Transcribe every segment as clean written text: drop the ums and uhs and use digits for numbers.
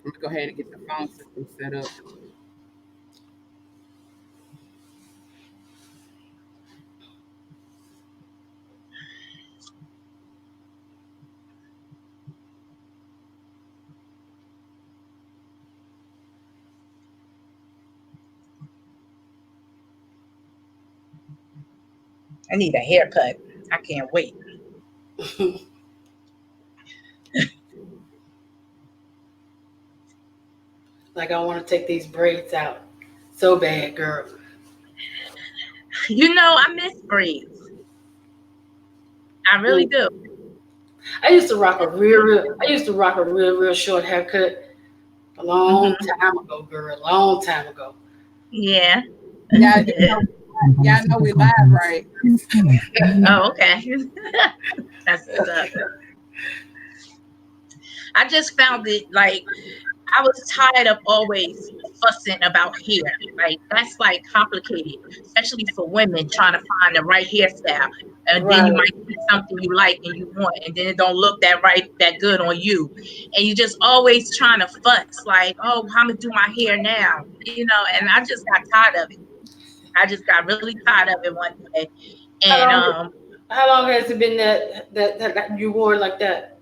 I'm gonna go ahead and get the phone system set up. I need a haircut. I can't wait. Like I want to take these braids out so bad, girl. I miss braids. I really do. I used to rock a real short haircut a long Hmm. time ago, girl. A long time ago. Yeah. Yeah, y'all know we live, right? Oh, okay. That's what's up. I just found it like I was tired of always fussing about hair. Like that's like complicated, especially for women trying to find the right hairstyle. And then you Right. might see something you like and you want, and then it don't look that good on you. And you just always trying to fuss, like, oh, how I'm gonna do my hair now, and I just got tired of it. I just got really tired of it one day. How And long? How long has it been that you wore it like that?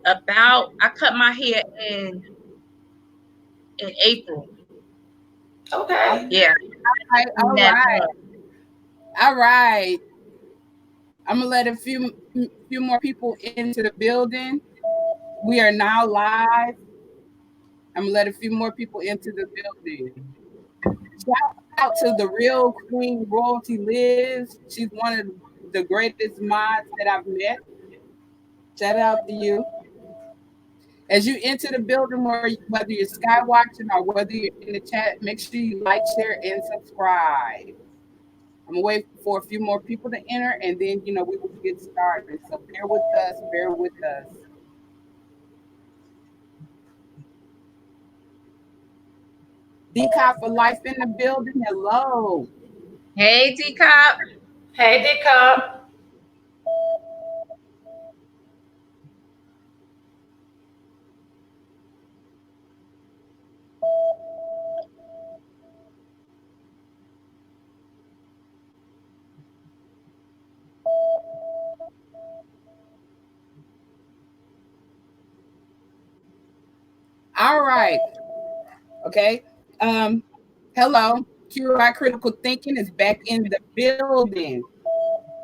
about I cut my hair in April. Okay. Yeah, All in that right, month. all right. I'm gonna let a few more people into the building. We are now live. I'm gonna let a few more people into the building. Shout out to the real Queen Royalty Liz. She's one of the greatest mods that I've met. Shout out to you. As you enter the building, whether you're sky watching or whether you're in the chat, make sure you like, share, and subscribe. I'm gonna wait for a few more people to enter, and then we will get started. So bear with us. Bear with us. Decop for life in the building. Hello. Hey, Teacup. Hey, Dick Cup. All right. Okay. Hello. QI Critical Thinking is back in the building.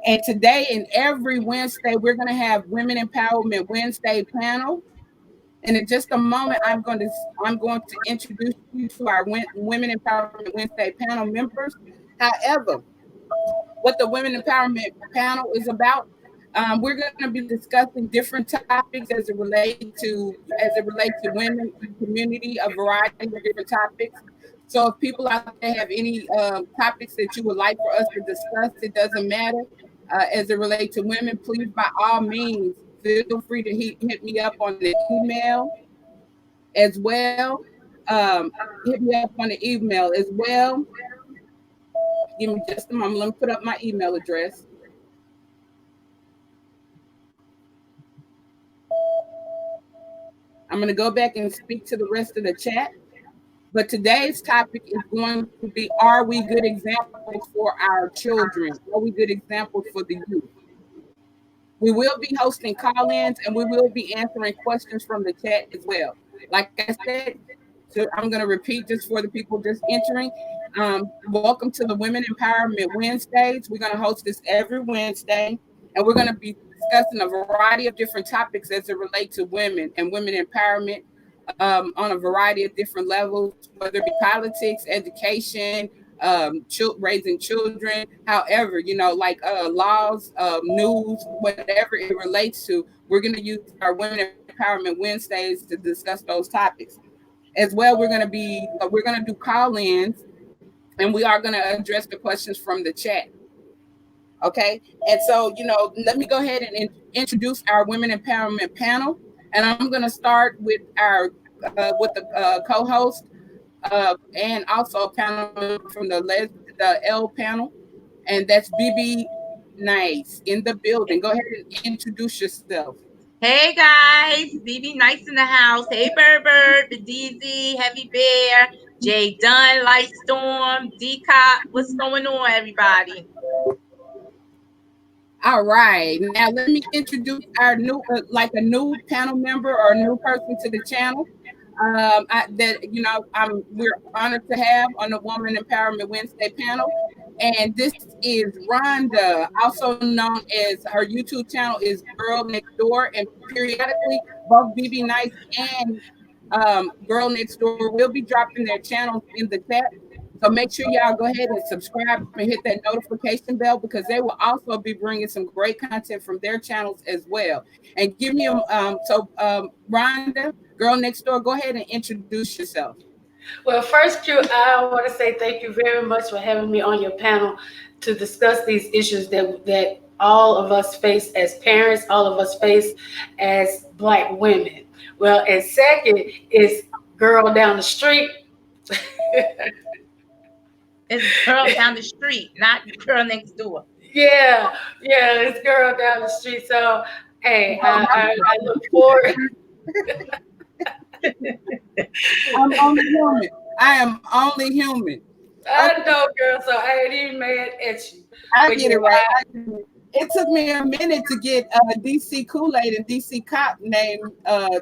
And today and every Wednesday, we're going to have Women Empowerment Wednesday panel. And in just a moment, I'm going to introduce you to our Women Empowerment Wednesday panel members. However, what the Women Empowerment panel is about, we're going to be discussing different topics as it relates to women in the community, a variety of different topics. So if people out there have any topics that you would like for us to discuss, it doesn't matter. As it relates to women, please by all means feel free to hit me up on the email as well. Hit me up on the email as well. Give me just a moment. Let me put up my email address. I'm going to go back and speak to the rest of the chat. But today's topic is going to be, are we good examples for our children? Are we good examples for the youth? We will be hosting call-ins and we will be answering questions from the chat as well. Like I said, so I'm going to repeat just for the people just entering. Welcome to the Women Empowerment Wednesdays. We're going to host this every Wednesday, and we're going to be discussing a variety of different topics as it relates to women and women empowerment on a variety of different levels, whether it be politics, education, raising children, however, like laws, news, whatever it relates to. We're going to use our Women Empowerment Wednesdays to discuss those topics. As well, we're going to do call-ins, and we are going to address the questions from the chat. Okay, and so let me go ahead and introduce our Women Empowerment panel, and I'm going to start with the co-host and also a panel from the L panel, and that's BB Nice in the building. Go ahead and introduce yourself. Hey guys, BB Nice in the house. Hey Bird, the DZ, Heavy Bear, Jay Dunn, Light Storm, D-Cop. What's going on, everybody? All right. Now let me introduce our new, like a new panel member or a new person to the channel. We're honored to have on the Woman Empowerment Wednesday panel, and this is Rhonda, also known as her YouTube channel is Girl Next Door, and periodically both BB Nice and Girl Next Door will be dropping their channels in the chat. So make sure y'all go ahead and subscribe and hit that notification bell because they will also be bringing some great content from their channels as well. And give me Rhonda, Girl Next Door, go ahead and introduce yourself. Well, first, Q, I want to say thank you very much for having me on your panel to discuss these issues that all of us face as parents, all of us face as Black women. Well, and second is Girl Down the Street. It's Girl Down the Street, not Girl Next Door. Yeah, it's Girl Down the Street. So, hey, I look forward. I'm only human. I am only human. I know, girl. So I ain't even mad at you. I get it right. It took me a minute to get DC Kool-Aid and DC Cop name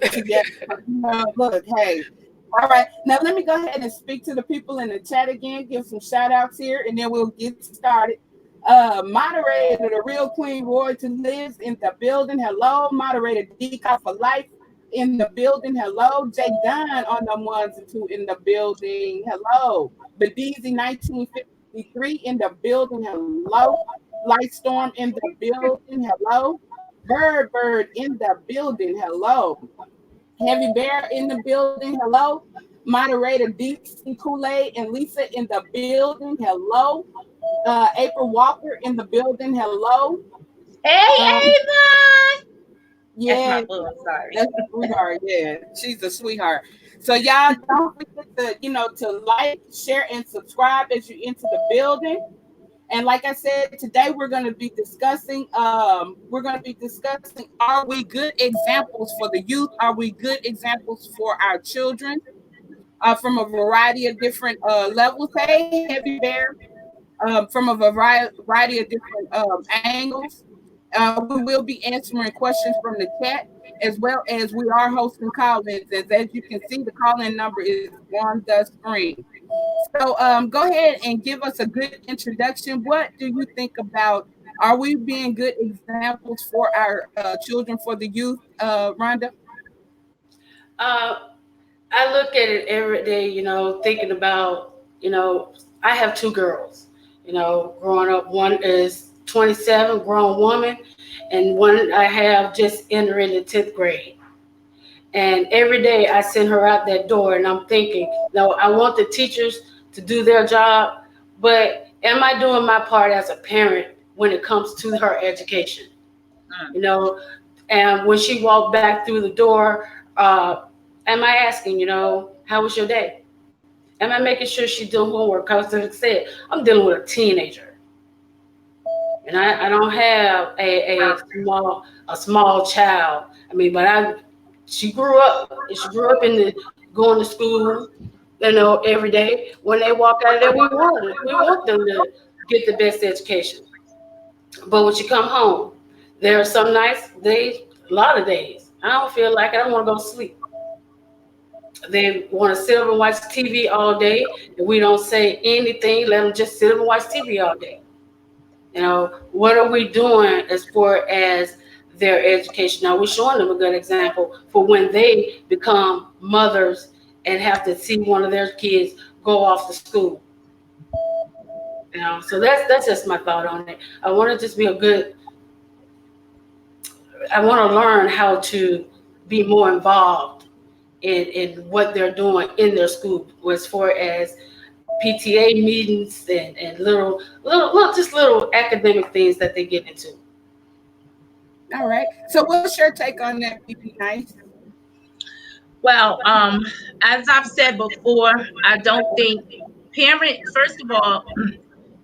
together. Look, hey. All right. Now let me go ahead and speak to the people in the chat again, give some shout outs here, and then we'll get started. Moderator, the real Queen Royalty lives in the building. Hello. Moderator D Cop for life in the building. Hello. Jay Dunn on the 1s and 2 in the building. Hello. Bedizi 1953 in the building. Hello. Lightstorm in the building. Hello. Bird in the building. Hello. Heavy Bear in the building. Hello. Moderator DC Kool-Aid and Lisa in the building. Hello. April Walker in the building. Hello. Hey, Ava. Yeah, that's my boo. Sorry. That's a sweetheart. Yeah, she's a sweetheart. So y'all don't forget to like, share, and subscribe as you enter the building. And like I said, today we're going to be discussing. Are we good examples for the youth? Are we good examples for our children? From a variety of different levels. Hey, Heavy Bear. From a variety of different angles. We will be answering questions from the chat as well as we are hosting call-ins. As you can see, the call-in number is on the screen. So go ahead and give us a good introduction. What do you think about, are we being good examples for our children, for the youth, Rhonda? I look at it every day, thinking about, I have 2 girls, growing up. One is 27, grown woman, and one I have just entering the 10th grade. And every day I send her out that door and I'm thinking, I want the teachers to do their job, but am I doing my part as a parent when it comes to her education? And when she walked back through the door, am I asking, how was your day? Am I making sure she's doing homework? Because like I said, I'm dealing with a teenager. And I don't have a small child. I mean, but she grew up in going to school, every day. When they walk out of there, we want them to get the best education. But when she come home, there are some nights, a lot of days, I don't feel like it. I want to go to sleep. They want to sit up and watch TV all day, and we don't say anything. Let them just sit up and watch TV all day. What are we doing as far as their education? Now, we're showing them a good example for when they become mothers and have to see one of their kids go off to school. So that's just my thought on it. I want to just be I want to learn how to be more involved in what they're doing in their school as far as PTA meetings and little academic things that they get into. All right. So what's your take on that, BB Nice? Well, as I've said before, I don't think first of all,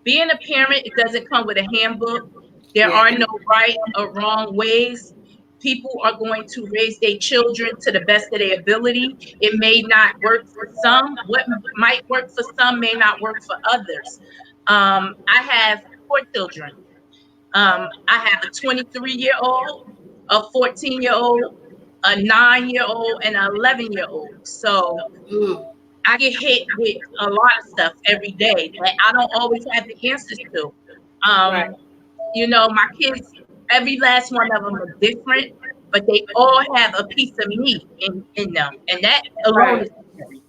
being a parent, it doesn't come with a handbook. There are no right or wrong ways. People are going to raise their children to the best of their ability. It may not work for some. What might work for some may not work for others. I have 4 children. I have a 23-year-old, a 14-year-old, a 9-year-old, and an 11-year-old. So I get hit with a lot of stuff every day that I don't always have the answers to. Right. You know, my kids, every last one of them are different, but they all have a piece of me in them. And that alone is scary.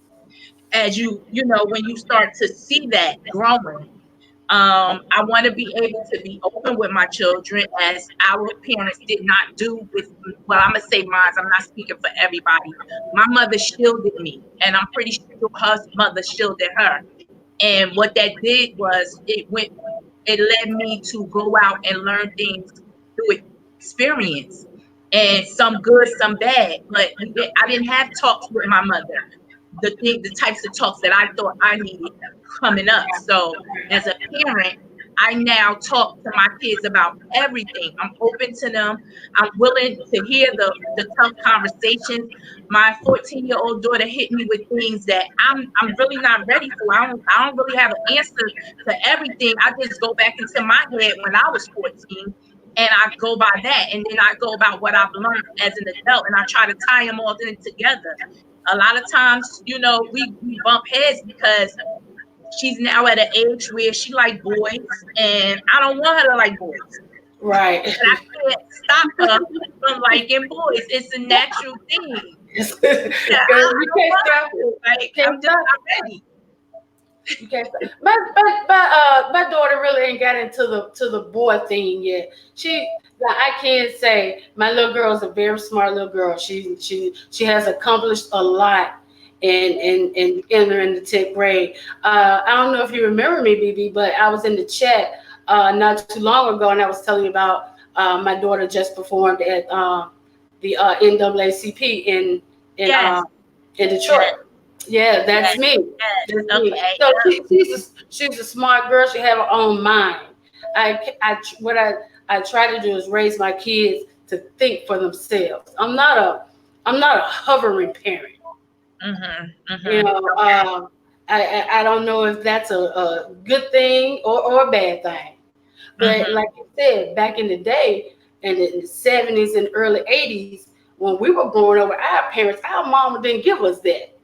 As you know, when you start to see that growing, I want to be able to be open with my children as our parents did not do with, well, I'm going to say mine. I'm not speaking for everybody. My mother shielded me, and I'm pretty sure her mother shielded her. And what that did was it led me to go out and learn things through experience, and some good, some bad. But I didn't have talks with my mother, the types of talks that I thought I needed coming up. So as a parent, I now talk to my kids about everything. I'm open to them. I'm willing to hear the tough conversations. My 14-year-old daughter hit me with things that I'm really not ready for. I don't really have an answer to everything. I just go back into my head when I was 14, and I go by that, and then I go about what I've learned as an adult, and I try to tie them all in together. A lot of times, you know, we bump heads because she's now at an age where she like boys, and I don't want her to like boys. Right. And I can't stop her from liking boys. It's a natural thing. You can't stop it. Like, I'm just not ready. You can't stop. My daughter really ain't got into the boy thing yet. I can't say my little girl's a very smart little girl. She has accomplished a lot in entering the 10th grade. I don't know if you remember me, BB, but I was in the chat not too long ago, and I was telling you about my daughter just performed at the NAACP in Detroit. Yeah, that's me. That's me. So she's a smart girl. She have her own mind. What I try to do is raise my kids to think for themselves. I'm not a hovering parent. You know, I don't know if that's a good thing or a bad thing. But like you said, back in the day, in the 70s and early 80s, when we were growing up with our parents, our mama didn't give us that.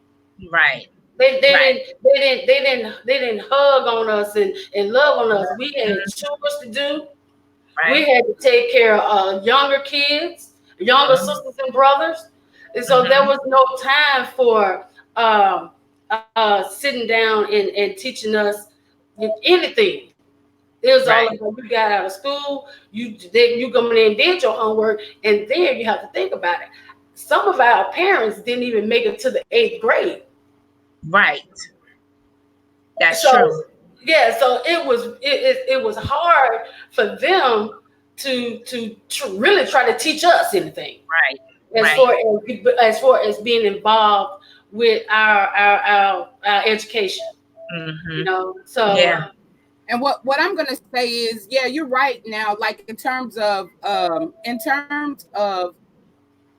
Right. They didn't hug on us and love on us. We had chores to do. Right. We had to take care of younger kids, younger sisters and brothers. And so there was no time for sitting down and teaching us anything. It was all about you got out of school, you come in and did your homework, and then you have to think about it. Some of our parents didn't even make it to the 8th grade. Right. That's true. Yeah, so it was hard for them to really try to teach us anything. Right. As far as being involved with our education. You know, so yeah. And what I'm gonna say is, yeah, you're right. Now, like in terms of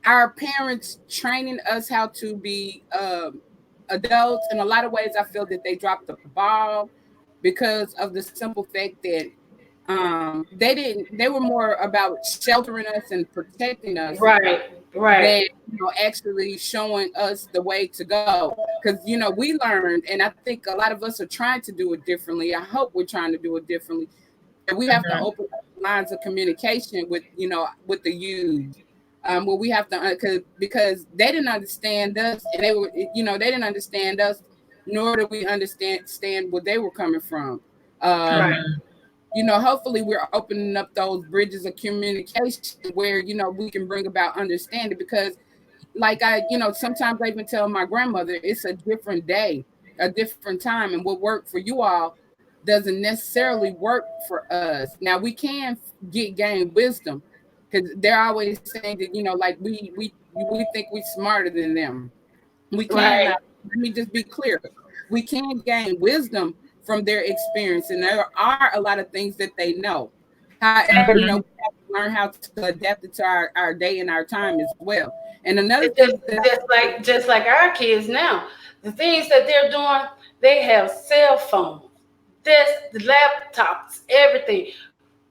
our parents training us how to be adults, in a lot of ways, I feel that they dropped the ball because of the simple fact that they were more about sheltering us and protecting us, right, than actually showing us the way to go. Because we learned, and I think a lot of us are trying to do it differently. I hope we're trying to do it differently. And we have to open up lines of communication with the youth. Where we have to, because they didn't understand us, and they didn't understand us, nor did we understand where they were coming from. Hopefully we're opening up those bridges of communication where we can bring about understanding. Because, like sometimes I even tell my grandmother, it's a different day, a different time, and what worked for you all doesn't necessarily work for us. Now we can gain wisdom. Because they're always saying that, like we think we're smarter than them. We can, let me just be clear. We can gain wisdom from their experience. And there are a lot of things that they know. However, And we have to learn how to adapt it to our day and our time as well. And another it's just, thing that just like our kids now, the things that they're doing, they have cell phones, this, the laptops, everything.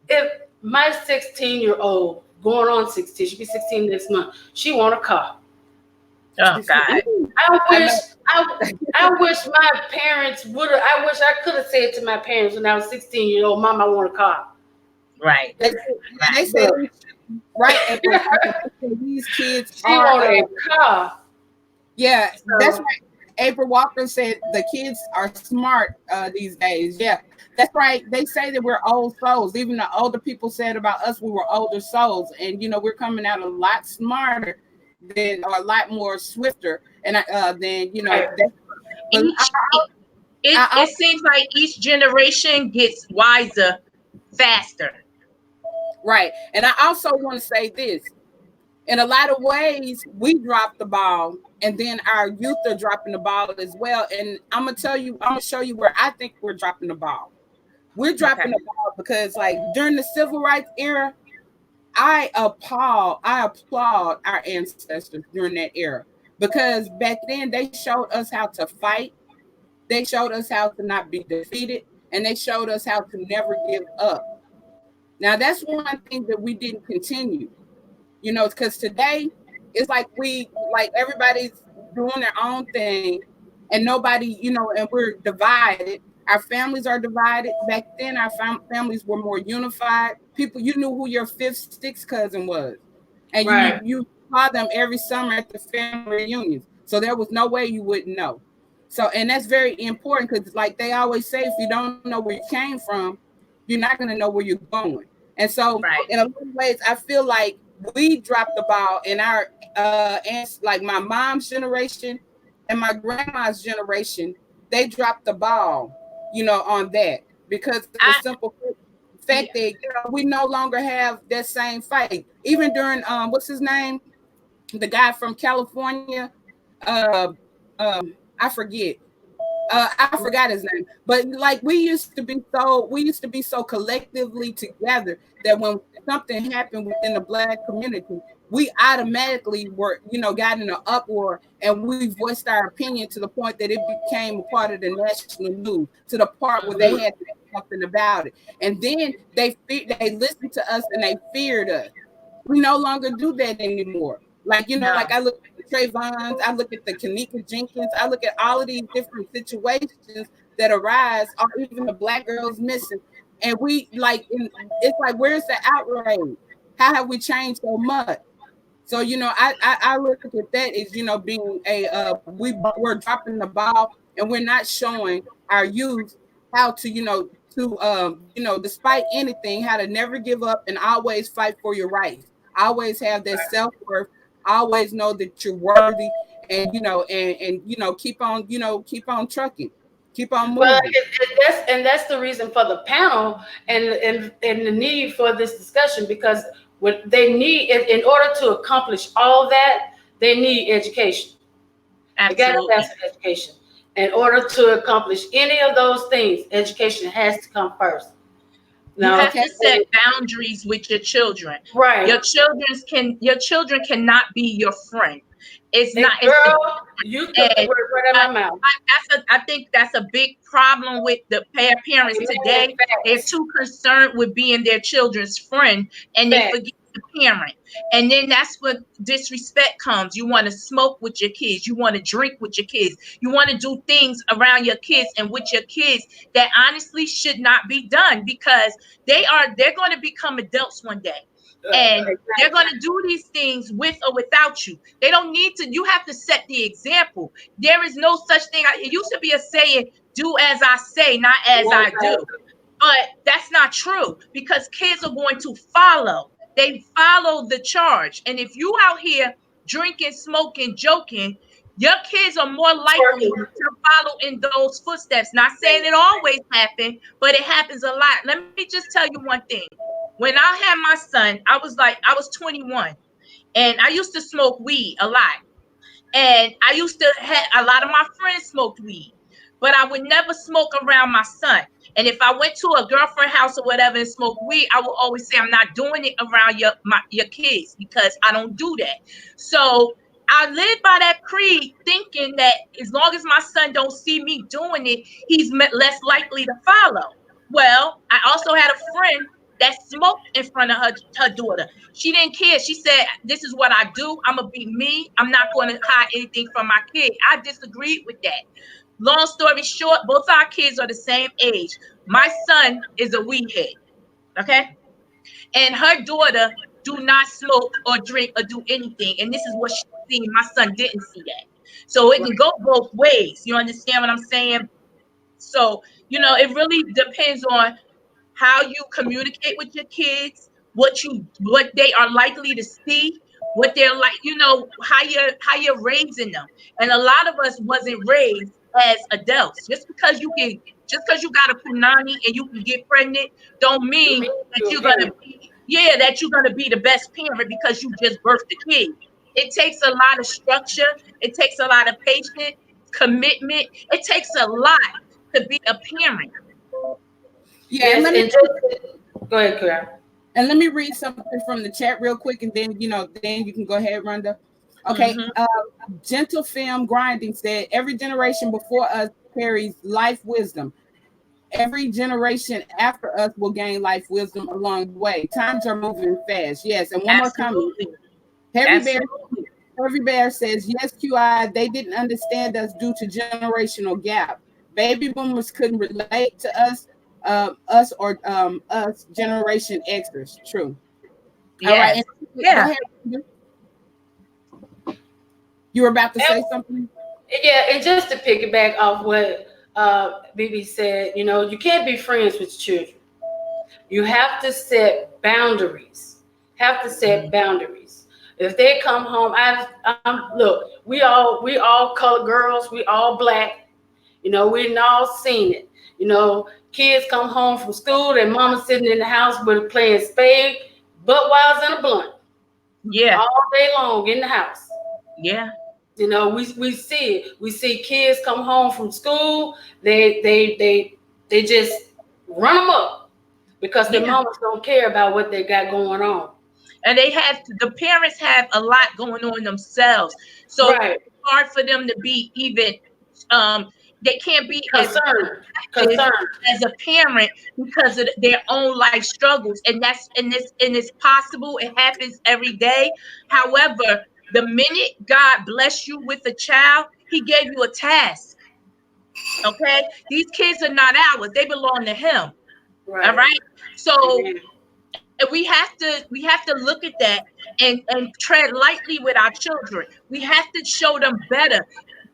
If my 16-year-old going on 16, she'll be 16 next month, she want a car. Oh God. I I wish know, I wish my parents would have. I wish I could have said to my parents when I was 16-year-old, "Mom, I want a car." Right. they, they Right. say they right, April. They say these kids She are wanted a car. yeah, that's So right. April Walker said the kids are smart these days. Yeah, that's right. They say that we're old souls. Even the older people said about us, we were older souls, and we're coming out a lot smarter than, or a lot more swifter, and than right, That, but Each I it seems like each generation gets wiser faster. right, and I also want to say this. In a lot of ways, we dropped the ball, and then our youth are dropping the ball as well. And I'm gonna show you where I think we're dropping the ball. We're Okay. dropping the ball because, like, during the civil rights era, I applaud our ancestors during that era, because back then they showed us how to fight, they showed us how to not be defeated, and they showed us how to never give up. Now that's one thing that we didn't continue, because today it's like everybody's doing their own thing, and nobody, and we're divided. Our families are divided. Back then, our families were more unified. People, you knew who your fifth, sixth cousin was, and right. you saw them every summer at the family reunions. So there was no way you wouldn't know. So, and that's very important, because, like they always say, if you don't know where you came from, you're not going to know where you're going. And so, Right. in a lot of ways, I feel like we dropped the ball in our like my mom's generation and my grandma's generation. They dropped the ball, on that, because of the I simple Yeah. fact that we no longer have that same fight. Even during what's his name, the guy from California, uh, I forget. I forgot his name, but like we used to be so collectively together that when something happened within the Black community, we automatically were, got in an uproar, and we voiced our opinion to the point that it became a part of the national news, to the part where they Mhm. had to do something about it, and then they listened to us and they feared us. We no longer do that anymore. Like, like No. I look at the Trayvons, I look at the Kanika Jenkins, I look at all of these different situations that arise, or even the Black girls missing. And it's like, where's the outrage? How have we changed so much? So, I look at that as, being we're dropping the ball, and we're not showing our youth how to, despite anything, how to never give up and always fight for your rights. Always have that self-worth, always know that you're worthy, and keep on trucking, keep on Well, moving. that's the reason for the panel, and the need for this discussion, because what they need in order to accomplish all that, they need education. They got to have Absolutely. some education. In order to accomplish any of those things, education has to come first. You Now, have Okay. to set boundaries with your children. right, Your children cannot be your friend. It's and not it's the girl, you took the and word right out I, of my mouth. I think that's a big problem with the parents Amen. today. They're too concerned with being their children's friend, and they Facts. forget the parent. And then that's what disrespect comes. You want to smoke with your kids. You want to drink with your kids. You want to do things around your kids and with your kids that honestly should not be done, because they're going to become adults one day. And they're Exactly. going to do these things with or without you. They don't need to. You have to set the example. There is no such thing. It used to be a saying, do as I say, not as Yes, I do. But that's not true, because kids are going to follow. They follow the charge. And if you out here drinking, smoking, joking, your kids are more likely twerking. to follow in those footsteps. Not saying it always happens, but it happens a lot. Let me just tell you one thing. When I had my son, I was 21, and I used to smoke weed a lot. And I used to have a lot of my friends smoked weed. but I would never smoke around my son. And if I went to a girlfriend house or whatever and smoked weed, I will always say I'm not doing it around your kids, because I don't do that. So I live by that creed, thinking that as long as my son don't see me doing it, he's less likely to follow. Well, I also had a friend that smoked in front of her daughter. She didn't care. She said, "This is what I do. I'm gonna be me. I'm not going to hide anything from my kid." I disagreed with that. Long story short, both our kids are the same age. My son is a weed head, okay? And her daughter do not smoke or drink or do anything. And this is what she's seen. My son didn't see that. So it can go both ways. You understand what I'm saying? So, it really depends on how you communicate with your kids, what they are likely to see, what they're like, how you're raising them. And a lot of us wasn't raised as adults. Just because you got a punani and you can get pregnant, don't mean that you're gonna be the best parent because you just birthed a kid. It takes a lot of structure, it takes a lot of patience, commitment, it takes a lot to be a parent. Yeah, go ahead, Kara. And let me read something from the chat real quick, and then then you can go ahead, Rhonda. Okay. Gentle Film Grinding said, every generation before us carries life wisdom. Every generation after us will gain life wisdom along the way. Times are moving fast. Yes. And one more comment. Heavy Bear says, yes, QI, they didn't understand us due to generational gap. Baby boomers couldn't relate to us Generation Xers. True. Yes. All right. Yeah. Go ahead. You were about to say something? Yeah, and just to piggyback off what BB said, you can't be friends with children. You have to set boundaries. Boundaries. If they come home, look, we all colored girls, we all black. We've all seen it. Kids come home from school, their mama's sitting in the house with playing spade, butt-wise and a blunt. Yeah. All day long in the house. Yeah. We see it. We see kids come home from school, they just run them up because their mamas don't care about what they got going on. And the parents have a lot going on themselves. So it's hard for them to be even they can't be concerned as a parent because of their own life struggles. And it's possible. It happens every day. However, the minute God bless you with a child, he gave you a task. Okay? These kids are not ours. They belong to him. Right. All right. So we have to look at that and tread lightly with our children. We have to show them better.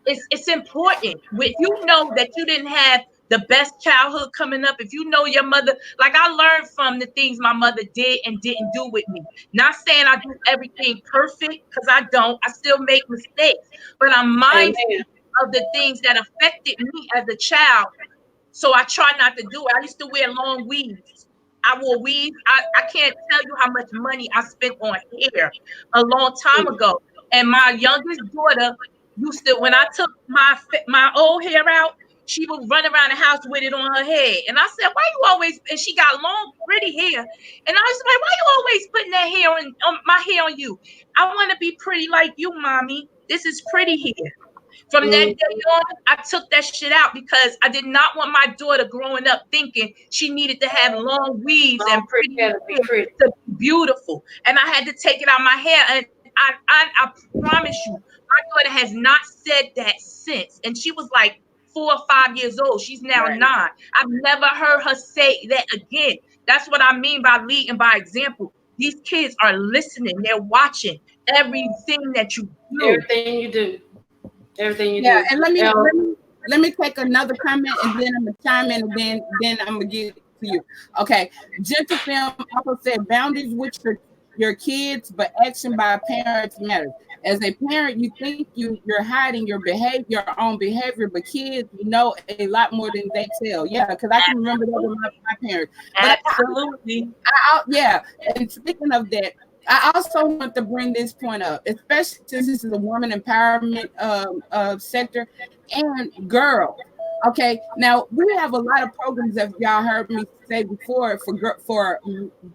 It's important. If you know that you didn't have the best childhood coming up, if you know your mother, like I learned from the things my mother did and didn't do with me. Not saying I do everything perfect, because I don't. I still make mistakes, but I'm mindful of the things that affected me as a child. So I try not to do it. I used to wear long weaves. I wore weaves. I can't tell you how much money I spent on hair a long time ago. And my youngest daughter used to, when I took my old hair out, she would run around the house with it on her head. And I said, why you always, and she got long, pretty hair. And I was like, why you always putting that hair on my hair on you? I want to be pretty like you, mommy. This is pretty hair. From that day on, I took that shit out because I did not want my daughter growing up thinking she needed to have long weaves and pretty hair to be beautiful. And I had to take it out of my hair. And I promise you, my daughter has not said that since. And she was like 4 or 5 years old. She's now 9. I've never heard her say that again. That's what I mean by leading by example. These kids are listening. They're watching everything that you do. Everything you do. Yeah, and let me take another comment, and then I'm gonna chime in, and then I'm gonna get to you. Okay, Gentle Film also said boundaries with your kids, but action by parents matters. As a parent, you think you're hiding your own behavior, but kids know a lot more than they tell. Yeah, because I can remember that with my parents. Absolutely. Yeah, and speaking of that, I also want to bring this point up, especially since this is a woman empowerment sector. And girl, Okay, now we have a lot of programs that y'all heard me say before for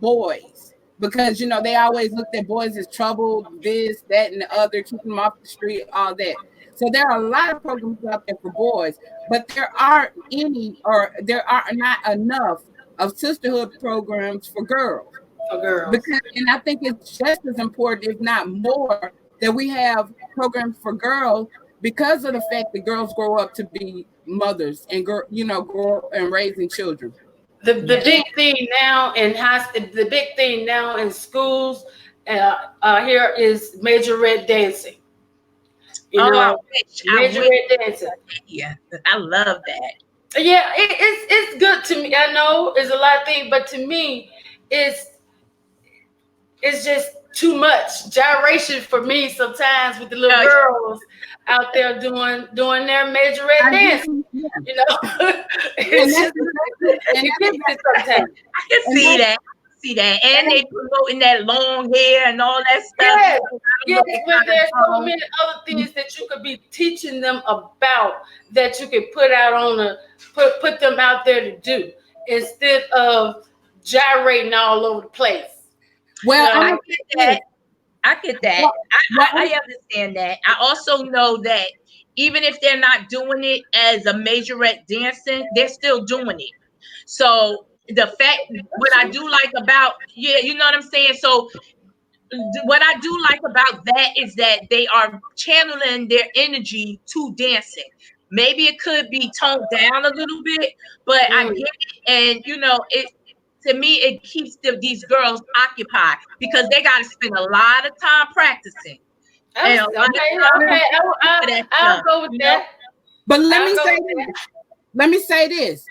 boys, because you know they always looked at boys as trouble, this, that, and the other, keeping them off the street, all that. So there are a lot of programs out there for boys, but there aren't any, or there are not enough of sisterhood programs for girls. For girls. Because, and I think it's just as important, if not more, that we have programs for girls, because of the fact that girls grow up to be mothers and grow and raising children. The big thing now the big thing now in schools here is majorette dancing. You know, majorette dancing. Yeah, I love that. Yeah, it's good to me. I know it's a lot of things, but to me, it's just too much gyration for me sometimes with the little girls out there doing their majorette dancing. You know, it's just sometimes. I can see that. And they promoting that long hair and all that stuff. Yes, but there's so many other things that you could be teaching them about, that you could put out on put them out there to do, instead of gyrating all over the place. Well, I get that. I understand that. I also know that even if they're not doing it as a majorette dancing, they're still doing it. So the fact, what I do like about, you know what I'm saying? So what I do like about that is that they are channeling their energy to dancing. Maybe it could be toned down a little bit, but I get it. And you know, to me, it keeps these girls occupied, because they got to spend a lot of time practicing. I'll go with that. But let me say this.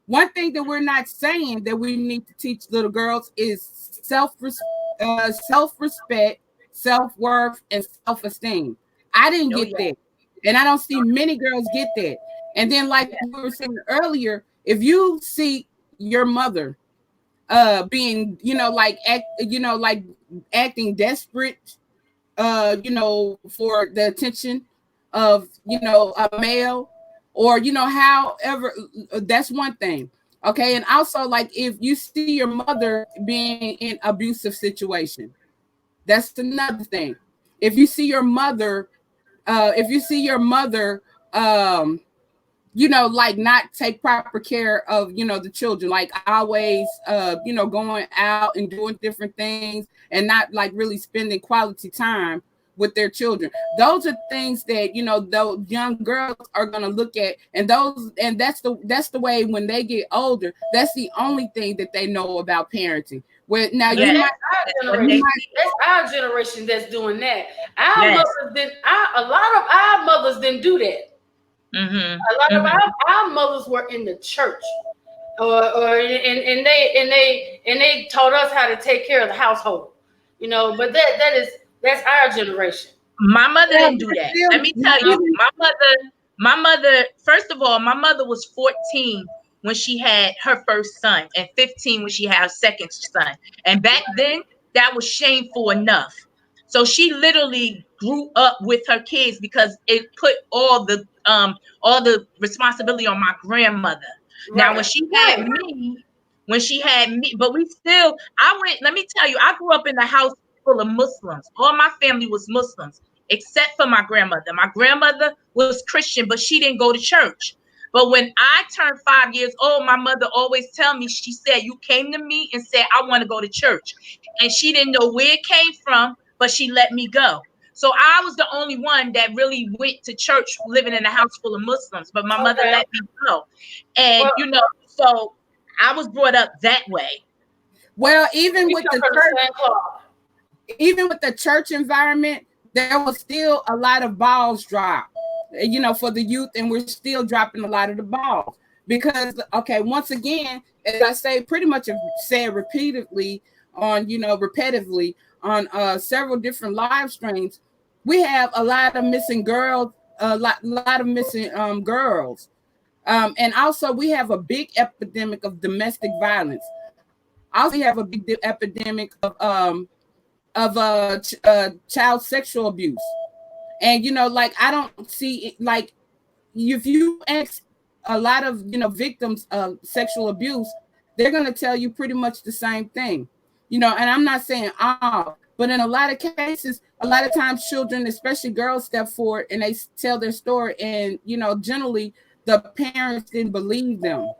One thing that we're not saying that we need to teach little girls is self-respect, self-worth, and self-esteem. I didn't get that. And I don't see many girls get that. And then, like we were saying earlier, if you see your mother being, acting desperate, for the attention of, a male, or, however, that's one thing. Okay. And also, like, if you see your mother being in abusive situation, that's another thing. If you see your mother, like, not take proper care of, the children, like always, going out and doing different things and not like really spending quality time with their children. Those are things that, those young girls are going to look at, and that's the way when they get older, that's the only thing that they know about parenting. Well, now that's our generation that's doing that. A lot of our mothers didn't do that. A lot of our mothers were in the church, and they taught us how to take care of the household, But that's our generation. My mother didn't do that. Let me tell you, my mother. First of all, my mother was 14 when she had her first son, and 15 when she had her second son. And back then, that was shameful enough. So she literally grew up with her kids, because it put all the responsibility on my grandmother. Right. Now, when she had me, but let me tell you, I grew up in a house full of Muslims. All my family was Muslims, except for my grandmother. My grandmother was Christian, but she didn't go to church. But when I turned 5 years old, my mother always tell me, she said, you came to me and said, I want to go to church. And she didn't know where it came from, but she let me go. So I was the only one that really went to church, living in a house full of Muslims, but my mother let me go. And, so I was brought up that way. Well, even with the church environment, there was still a lot of balls dropped, for the youth, and we're still dropping a lot of the balls. Because, okay, once again, as I say, pretty much said repeatedly repetitively on several different live streams, we have a lot of missing girls, lot of missing girls. And also we have a big epidemic of domestic violence. Also, we have a big epidemic of child sexual abuse. And, like, I don't see it, like, if you ask a lot of, victims of sexual abuse, they're going to tell you pretty much the same thing, and I'm not saying all, but in a lot of cases, a lot of times children, especially girls, step forward and they tell their story, and, generally the parents didn't believe them.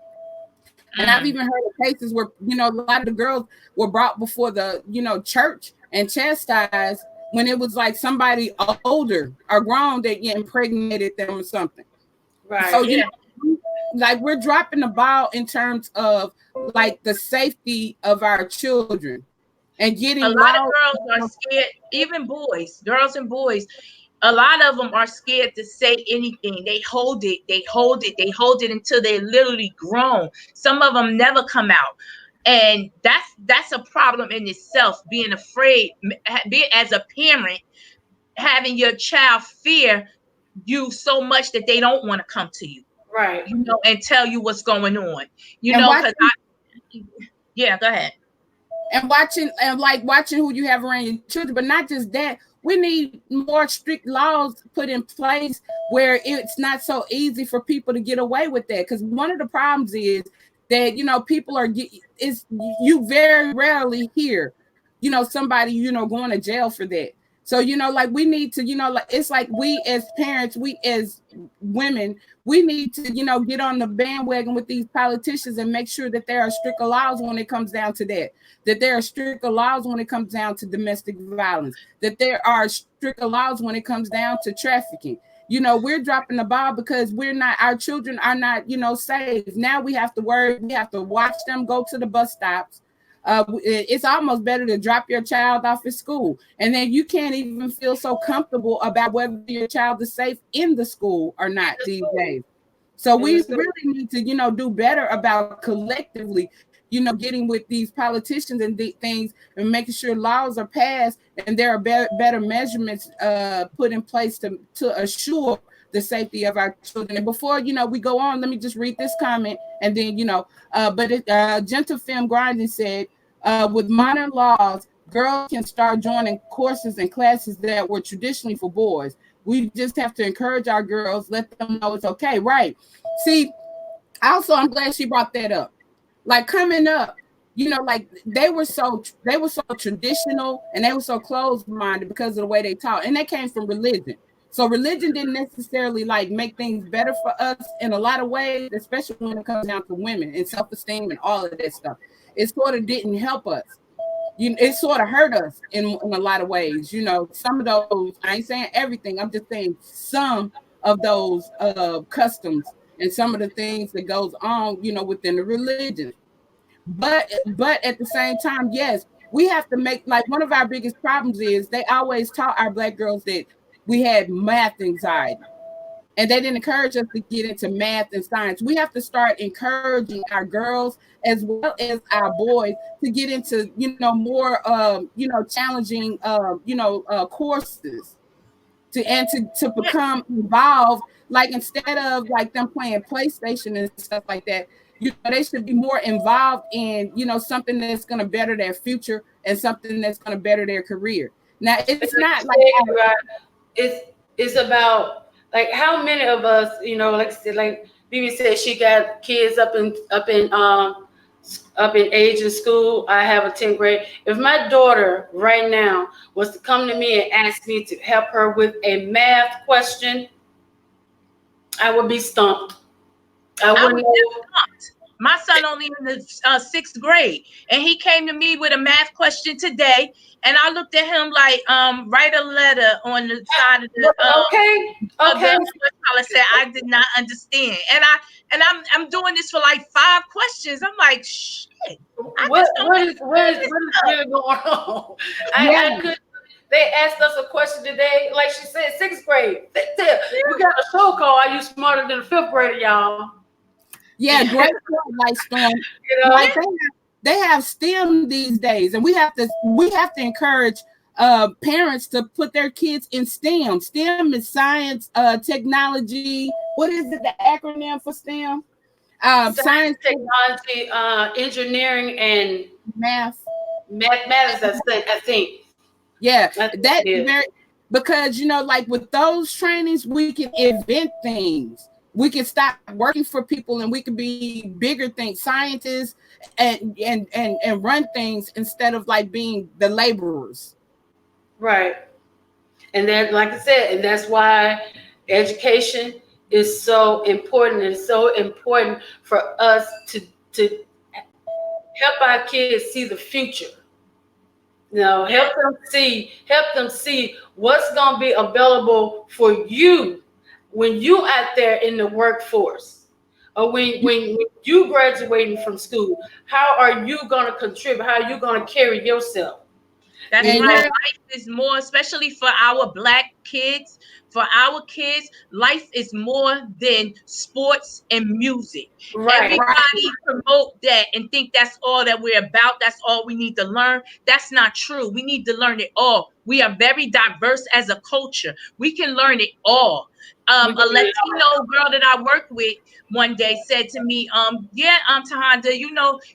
And I've even heard of cases where, a lot of the girls were brought before the, church and chastised when it was like somebody older or grown that impregnated them or something. Right. So, like we're dropping the ball in terms of like the safety of our children and getting a lot of girls are scared, even boys, girls and boys. A lot of them are scared to say anything. They hold it until they're literally grown. Some of them never come out. And that's a problem in itself, being afraid, as a parent, having your child fear you so much that they don't want to come to you. Right. And tell you what's going on. Because yeah, go ahead. And watching who you have around your children, but not just that. We need more strict laws put in place where it's not so easy for people to get away with that. Because one of the problems is that, people you very rarely hear, somebody, going to jail for that. So, like we need to, it's like we as parents, we as women, we need to, get on the bandwagon with these politicians and make sure that there are stricter laws when it comes down to that there are stricter laws when it comes down to domestic violence, that there are stricter laws when it comes down to trafficking. We're dropping the ball because our children are not, safe. Now we have to watch them go to the bus stops. It's almost better to drop your child off at school, and then you can't even feel so comfortable about whether your child is safe in the school or not these days. So we really need to, do better about collectively, getting with these politicians and things and making sure laws are passed and there are better measurements put in place to assure the safety of our children. And before, we go on, let me just read this comment. And then, Gentle Film Grinding said, with modern laws, girls can start joining courses and classes that were traditionally for boys. We just have to encourage our girls, let them know it's okay. Right. See, also, I'm glad she brought that up. Like coming up, like they were so traditional and they were so closed-minded because of the way they taught. And they came from religion. So religion didn't necessarily like make things better for us in a lot of ways, especially when it comes down to women and self-esteem and all of that stuff. It sort of didn't help us. It sort of hurt us in a lot of ways. Some of those, I ain't saying everything, I'm just saying some of those customs and some of the things that goes on, within the religion. But at the same time, yes, we have to make, like, one of our biggest problems is they always taught our Black girls that we had math anxiety. And they didn't encourage us to get into math and science. We have to start encouraging our girls as well as our boys to get into, more, challenging, courses to become involved. Like instead of like them playing PlayStation and stuff like that, they should be more involved in, something that's going to better their future and something that's going to better their career. Now, it's not like it's about. Like how many of us, like Bibi said, she got kids up in age in school. I have a 10th grade. If my daughter right now was to come to me and ask me to help her with a math question, I would be stumped. I wouldn't know. My son only in the 6th grade, and he came to me with a math question today, and I looked at him like, write a letter on the side of the okay. I said I did not understand, and I'm doing this for like 5 questions. I'm like, shit. What is really going on? I could. They asked us a question today, like she said, 6th grade. We got a show called "Are You Smarter Than a 5th Grader?" Y'all. Yeah, great point, like Storm. Like they have STEM these days, and we have to encourage parents to put their kids in STEM. STEM is science, technology. What is it? The acronym for STEM? Science, technology, engineering, and mathematics. I think. Yeah, that's very, because like with those trainings, we can invent things. We can stop working for people and we can be bigger things, scientists and run things instead of like being the laborers. Right. And that, like I said, and that's why education is so important. It's so important for us to help our kids see the future. You know, help them see what's going to be available for you when you out there in the workforce, or when you graduating from school. How are you going to contribute? How are you going to carry yourself? That's And right. Life is more, especially for our Black kids. For our kids, life is more than sports and music. Right. Everybody promote that and think that's all that we're about. That's all we need to learn. That's not true. We need to learn it all. We are very diverse as a culture. We can learn it all. A Latino girl that I worked with one day said to me, Tahonda,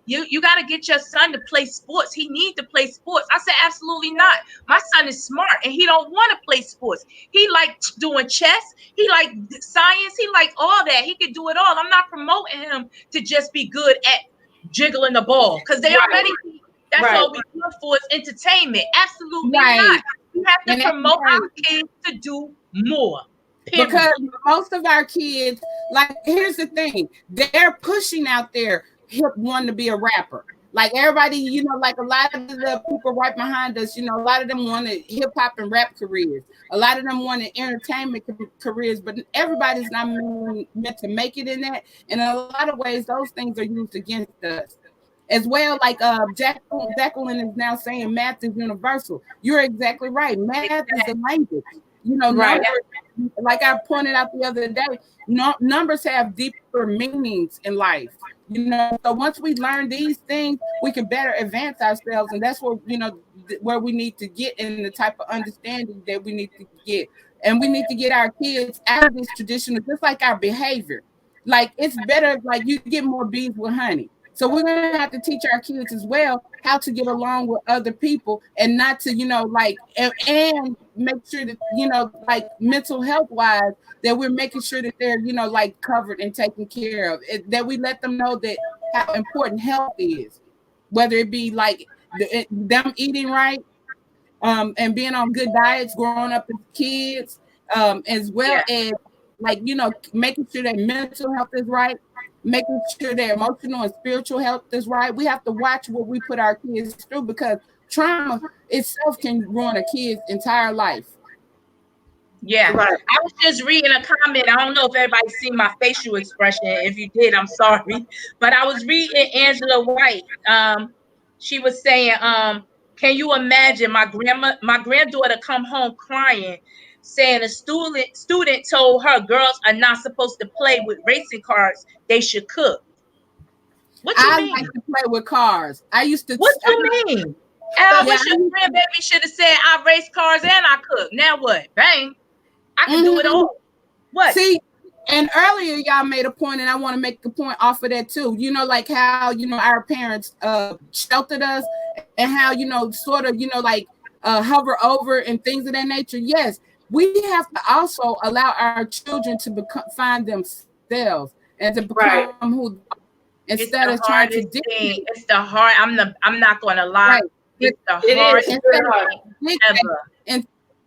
you got to get your son to play sports. He needs to play sports. I said, absolutely not. My son is smart and he don't want to play sports. He like doing chess. He like science. He like all that. He could do it all. I'm not promoting him to just be good at jiggling the ball, because they already, that's all we good for is entertainment. Absolutely not. You have to promote our kids to do more. Period. Because most of our kids, like, here's the thing, they're pushing out there wanting to be a rapper. Like everybody, like a lot of the people right behind us, a lot of them wanted hip hop and rap careers. A lot of them wanted entertainment careers, but everybody's not meant to make it in that. And in a lot of ways, those things are used against us. As well, like Jacqueline is now saying math is universal. You're exactly right. Math is a language. Numbers, like I pointed out the other day, numbers have deeper meanings in life. So once we learn these things, we can better advance ourselves, and that's where where we need to get in the type of understanding that we need to get, and we need to get our kids out of this traditional, just like our behavior. Like it's better, like you get more bees with honey. So we're gonna have to teach our kids as well how to get along with other people and not to, and make sure that, like mental health wise, that we're making sure that they're, like covered and taken care of. That we let them know that how important health is, whether it be like them eating right, and being on good diets, growing up as kids, as well as like, making sure that mental health is right, making sure their emotional and spiritual health is right. We have to watch what we put our kids through, because trauma itself can ruin a kid's entire life. Yeah, I was just reading a comment. I don't know if everybody's seen my facial expression. If you did, I'm sorry. But I was reading Angela White. She was saying, can you imagine my granddaughter come home crying, saying a student told her girls are not supposed to play with racing cars, they should cook. What you mean? I like to play with cars. I used to. What you mean? I wish your grandbaby should have said I race cars and I cook. Now what? Bang. I can do it all. What? See, and earlier y'all made a point, and I want to make a point off of that too. Like how, our parents sheltered us, and how, sort of, like hover over and things of that nature. Yes, we have to also allow our children to find themselves and to become who, instead of trying to dictate. It's the hard. I'm not going to lie. Right. It's the hardest thing ever.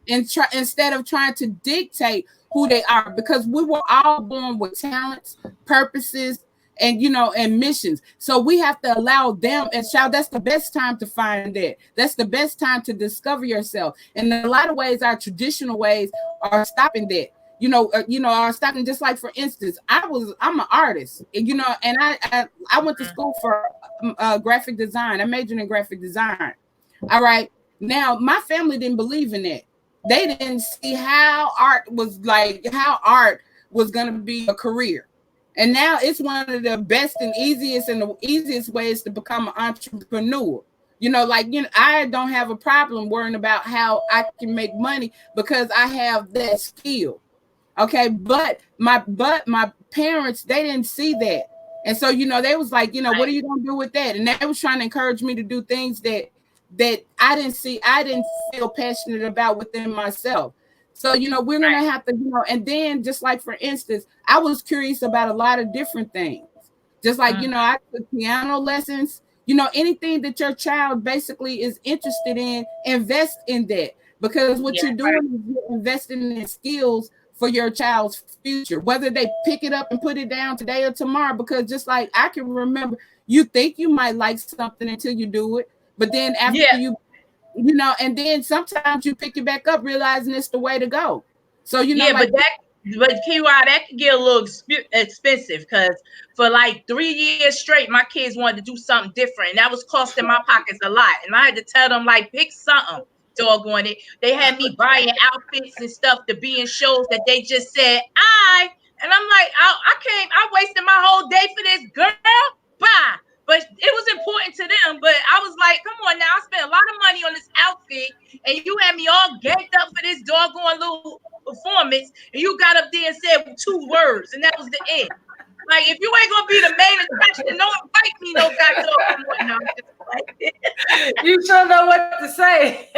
Instead of trying to dictate who they are, because we were all born with talents, purposes, and and missions. So we have to allow them, and child, that's the best time to find that. That's the best time to discover yourself. And in a lot of ways, our traditional ways are stopping that. Are stopping. Just like, for instance, I'm an artist, and I went to school for graphic design. I majored in graphic design. All right. Now my family didn't believe in that. They didn't see how art was going to be a career. And now it's one of the best and the easiest ways to become an entrepreneur. I don't have a problem worrying about how I can make money, because I have that skill. Okay. But my parents, they didn't see that. And so, they was like, what are you going to do with that? And they was trying to encourage me to do things that I didn't feel passionate about within myself. So, we're going to have to, and then just like, for instance, I was curious about a lot of different things. Just like, I took piano lessons, anything that your child basically is interested in, invest in that. Because what you're doing is you're investing in skills for your child's future, whether they pick it up and put it down today or tomorrow. Because just like I can remember, you think you might like something until you do it. But then after and then sometimes you pick it back up, realizing it's the way to go. So, but KY, that could get a little expensive, because for like 3 years straight, my kids wanted to do something different, and that was costing my pockets a lot. And I had to tell them, like, pick something. Doggone it. They had me buying outfits and stuff to be in shows that they just said, and I'm like, I wasted my whole day for this, girl. Bye. But it was important to them. But I was like, come on now, I spent a lot of money on this outfit, and you had me all ganked up for this doggone little performance, and you got up there and said 2 words, and that was the end. Like, if you ain't gonna be the main attraction, don't invite me no goddamn more. You sure know what to say.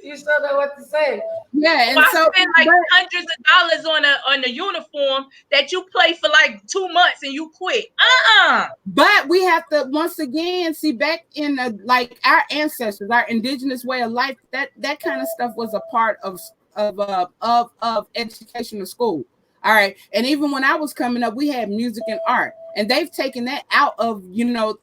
You still know what to say. Yeah, and I spent like hundreds of dollars on a uniform that you play for like 2 months and you quit. But we have to once again see back in like our ancestors, our indigenous way of life. That kind of stuff was a part of educational school. All right, and even when I was coming up, we had music and art, and they've taken that out of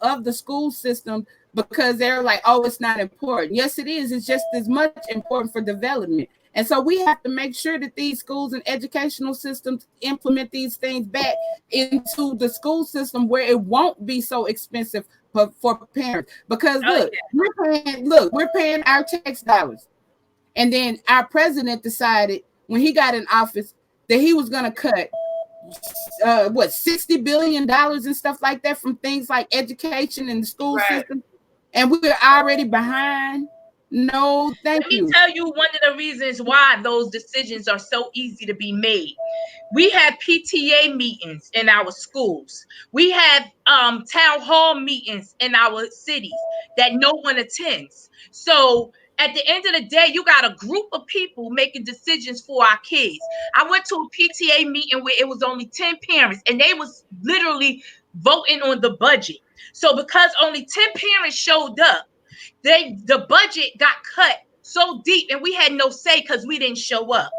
of the school system, because they're like, oh, it's not important. Yes, it is. It's just as much important for development. And so we have to make sure that these schools and educational systems implement these things back into the school system, where it won't be so expensive for parents. Because we're paying our tax dollars. And then our president decided when he got in office that he was going to cut $60 billion and stuff like that from things like education and the school system. And we're already behind. No, thank you. Let me tell you one of the reasons why those decisions are so easy to be made. We have PTA meetings in our schools. We have town hall meetings in our cities that no one attends. So at the end of the day, you got a group of people making decisions for our kids. I went to a PTA meeting where it was only 10 parents, and they was literally voting on the budget. So because only 10 parents showed up, the budget got cut so deep, and we had no say because we didn't show up.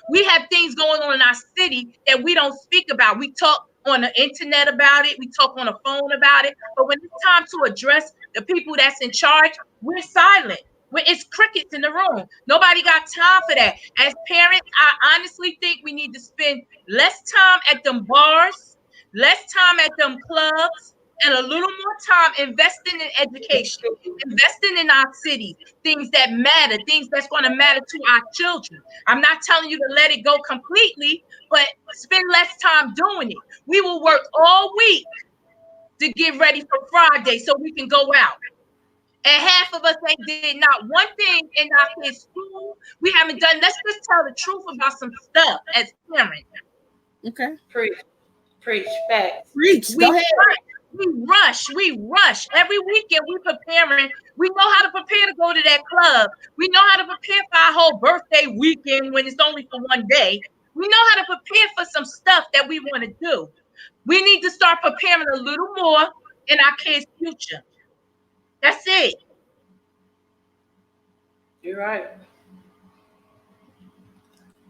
We have things going on in our city that we don't speak about. We talk on the internet about it. We talk on the phone about it. But when it's time to address the people that's in charge, we're silent. It's crickets in the room. Nobody got time for that. As parents, I honestly think we need to spend less time at them bars, less time at them clubs, and a little more time investing in education, investing in our city, things that matter, things that's going to matter to our children. I'm not telling you to let it go completely, but spend less time doing it. We will work all week to get ready for Friday so we can go out. And half of us ain't did not one thing in our kids' school. We haven't done. Let's just tell the truth about some stuff as parents. Okay. Preach, facts. Preach. Go ahead. We rush. Every weekend we preparing. We know how to prepare to go to that club. We know how to prepare for our whole birthday weekend when it's only for one day. We know how to prepare for some stuff that we want to do. We need to start preparing a little more in our kids' future. That's it. You're right.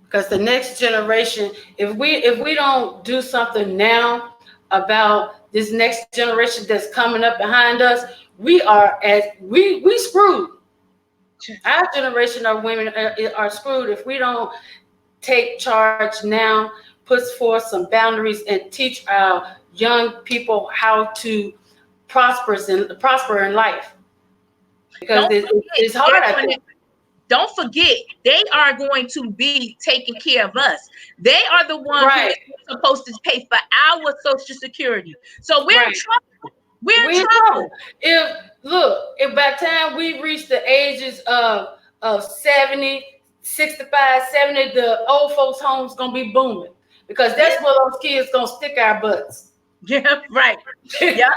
Because the next generation, if we don't do something now about this next generation that's coming up behind us, we screwed. Our generation of women are screwed if we don't take charge now, put forth some boundaries, and teach our young people how to prosper in life. Because it's hard. Don't forget, they are going to be taking care of us. They are the ones who are supposed to pay for our Social Security. So we're in trouble. We're in trouble. If by the time we reach the ages of 70, 65, 70, the old folks' homes going to be booming. Because that's where those kids going to stick our butts. Yeah, right. Yeah.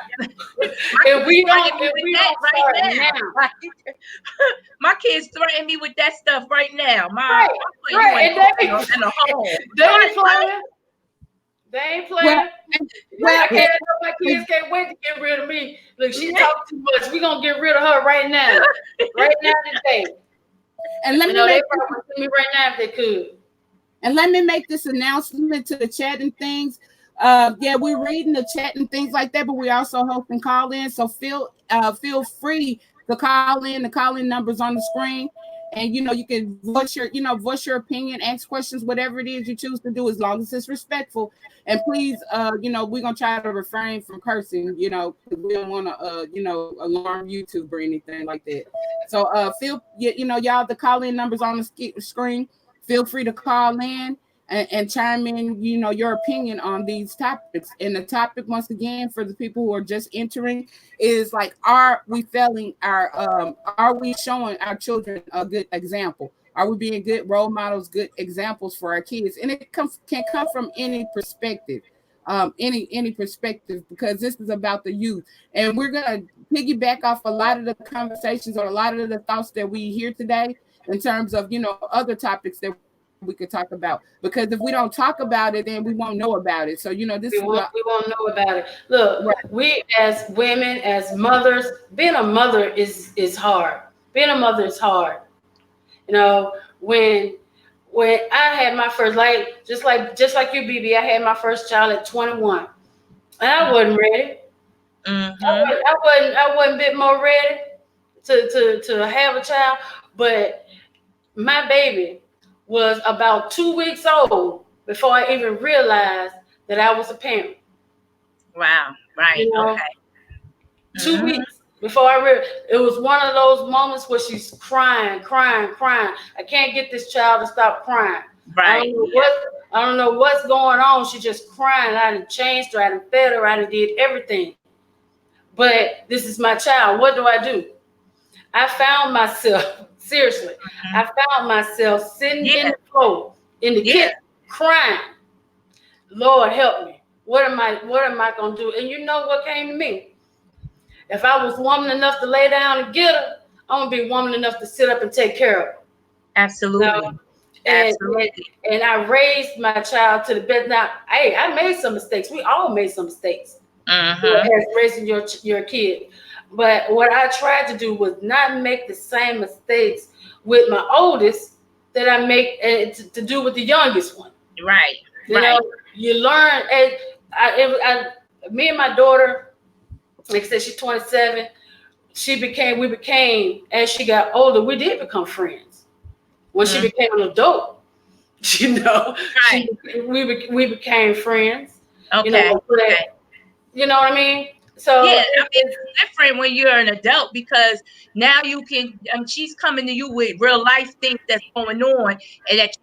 If we don't start now. My kids threaten me with that stuff right now. Right, right. In a home. They ain't playing. They ain't playing. Well, My kids can't wait to get rid of me. Look, she talks too much. We're gonna get rid of her right now. Right now today. And let me they probably see me right now if they could. And let me make this announcement to the chat and things. Yeah, we're reading the chat and things like that, but we also hosting call in. So feel free to call in. The call in numbers on the screen. And you can voice your opinion, ask questions, whatever it is you choose to do, as long as it's respectful. And please, we're gonna try to refrain from cursing, because we don't want to, alarm YouTube or anything like that. So y'all, the call in numbers on the screen. Feel free to call in and chime in, your opinion on these topics. And the topic, once again, for the people who are just entering, is like, are we showing our children a good example? Are we being good role models, good examples for our kids? And it can come from any perspective, any perspective, because this is about the youth. And we're gonna piggyback off a lot of the conversations or a lot of the thoughts that we hear today, in terms of, other topics that we could talk about. Because if we don't talk about it, then we won't know about it. So, we won't know about it. Look, right. We as women, as mothers, being a mother is hard. Being a mother is hard. When I had my first, just like you, BB, I had my first child at 21, and I wasn't ready. Mm-hmm. I wasn't a bit more ready to have a child, but my baby was about 2 weeks old before I even realized that I was a parent. Wow. Right. Okay. 2 weeks before it was one of those moments where she's crying. I can't get this child to stop crying. Right. I don't know what's going on. She's just crying. I done changed her. I done fed her. I done did everything. But this is my child. What do? I found myself, seriously, I found myself sitting in the floor, in the kitchen, crying. Lord help me. What am I gonna do? And you know what came to me? If I was woman enough to lay down and get her, I'm gonna be woman enough to sit up and take care of her. Absolutely. And I raised my child to the best. Now, hey, I made some mistakes. We all made some mistakes as raising your kid. But what I tried to do was not make the same mistakes with my oldest that I make to do with the youngest one. Right. You learn. Me and my daughter, like I said, she's 27. We became, as she got older, we did become friends. When she became an adult, right. we became friends. Okay. You know what I mean? So it's different when you're an adult, because now you can. She's coming to you with real life things that's going on, and that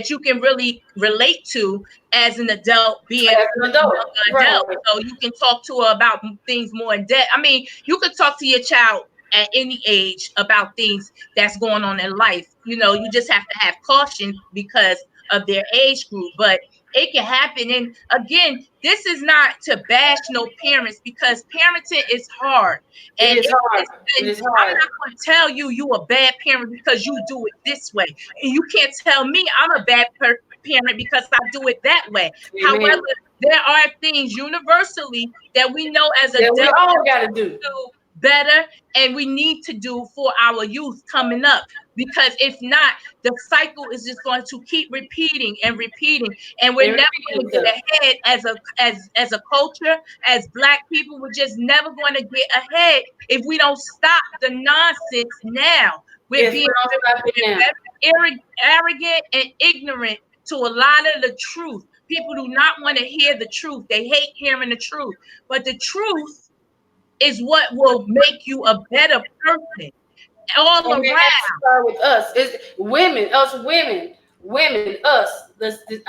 you can really relate to as an adult, being an adult. Right. So you can talk to her about things more in depth. I mean, you could talk to your child at any age about things that's going on in life. You just have to have caution because of their age group, but it can happen. And again, this is not to bash no parents, because parenting is hard. And it is hard. I'm not going to tell you a bad parent because you do it this way. And you can't tell me I'm a bad parent because I do it that way. Amen. However, there are things universally that we know as adults we all got to do better, and we need to do for our youth coming up, because if not, the cycle is just going to keep repeating, and we're never going to get ahead as a culture. As Black people, we're just never going to get ahead if we don't stop the nonsense now. We're being arrogant and ignorant to a lot of the truth. People do not want to hear the truth. They hate hearing the truth, but the truth is what will make you a better person all around. Start with us. It's women, us,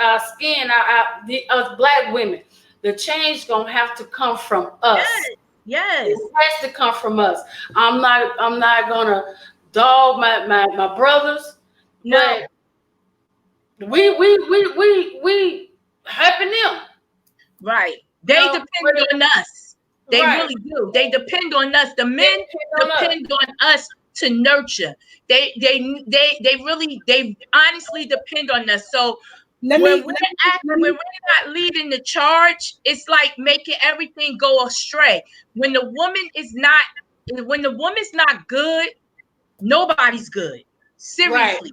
our skin, us Black women. The change gonna have to come from us. Yes. It has to come from us. I'm not gonna dog my brothers. No. We helping them. Right. They depend on us. They really do. They depend on us. The men depend on us to nurture. They honestly depend on us. So when we're not leading the charge, it's like making everything go astray. When the woman's not good, nobody's good. Seriously.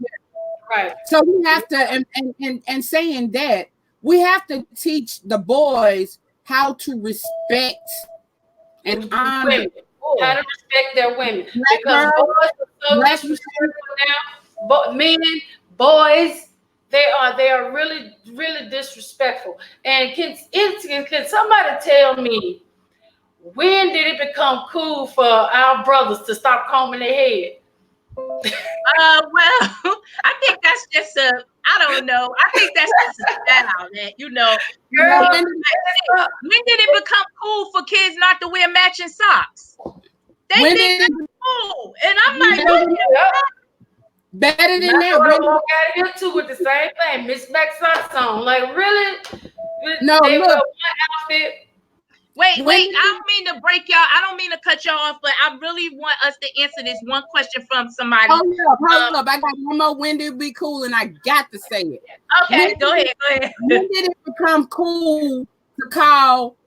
Right. So we have to, and saying that, we have to teach the boys how to respect and honor women, how to respect their women. Because boys are so disrespectful now. But men, boys, they are really, really disrespectful. And can somebody tell me, when did it become cool for our brothers to stop combing their head? Well, I think that's just I don't know. I think that's just a style that, Girl, when did it become cool for kids not to wear matching socks? They think that's cool. And I'm like, better than that. I walk out of here too with the same thing, mismatched socks on. Like, really? No, they look. wear one outfit. Wait, I don't mean to break y'all. I don't mean to cut y'all off, but I really want us to answer this one question from somebody. Hold up. I got one more. When did it be cool? And I got to say it. Okay, go ahead. When did it become cool to call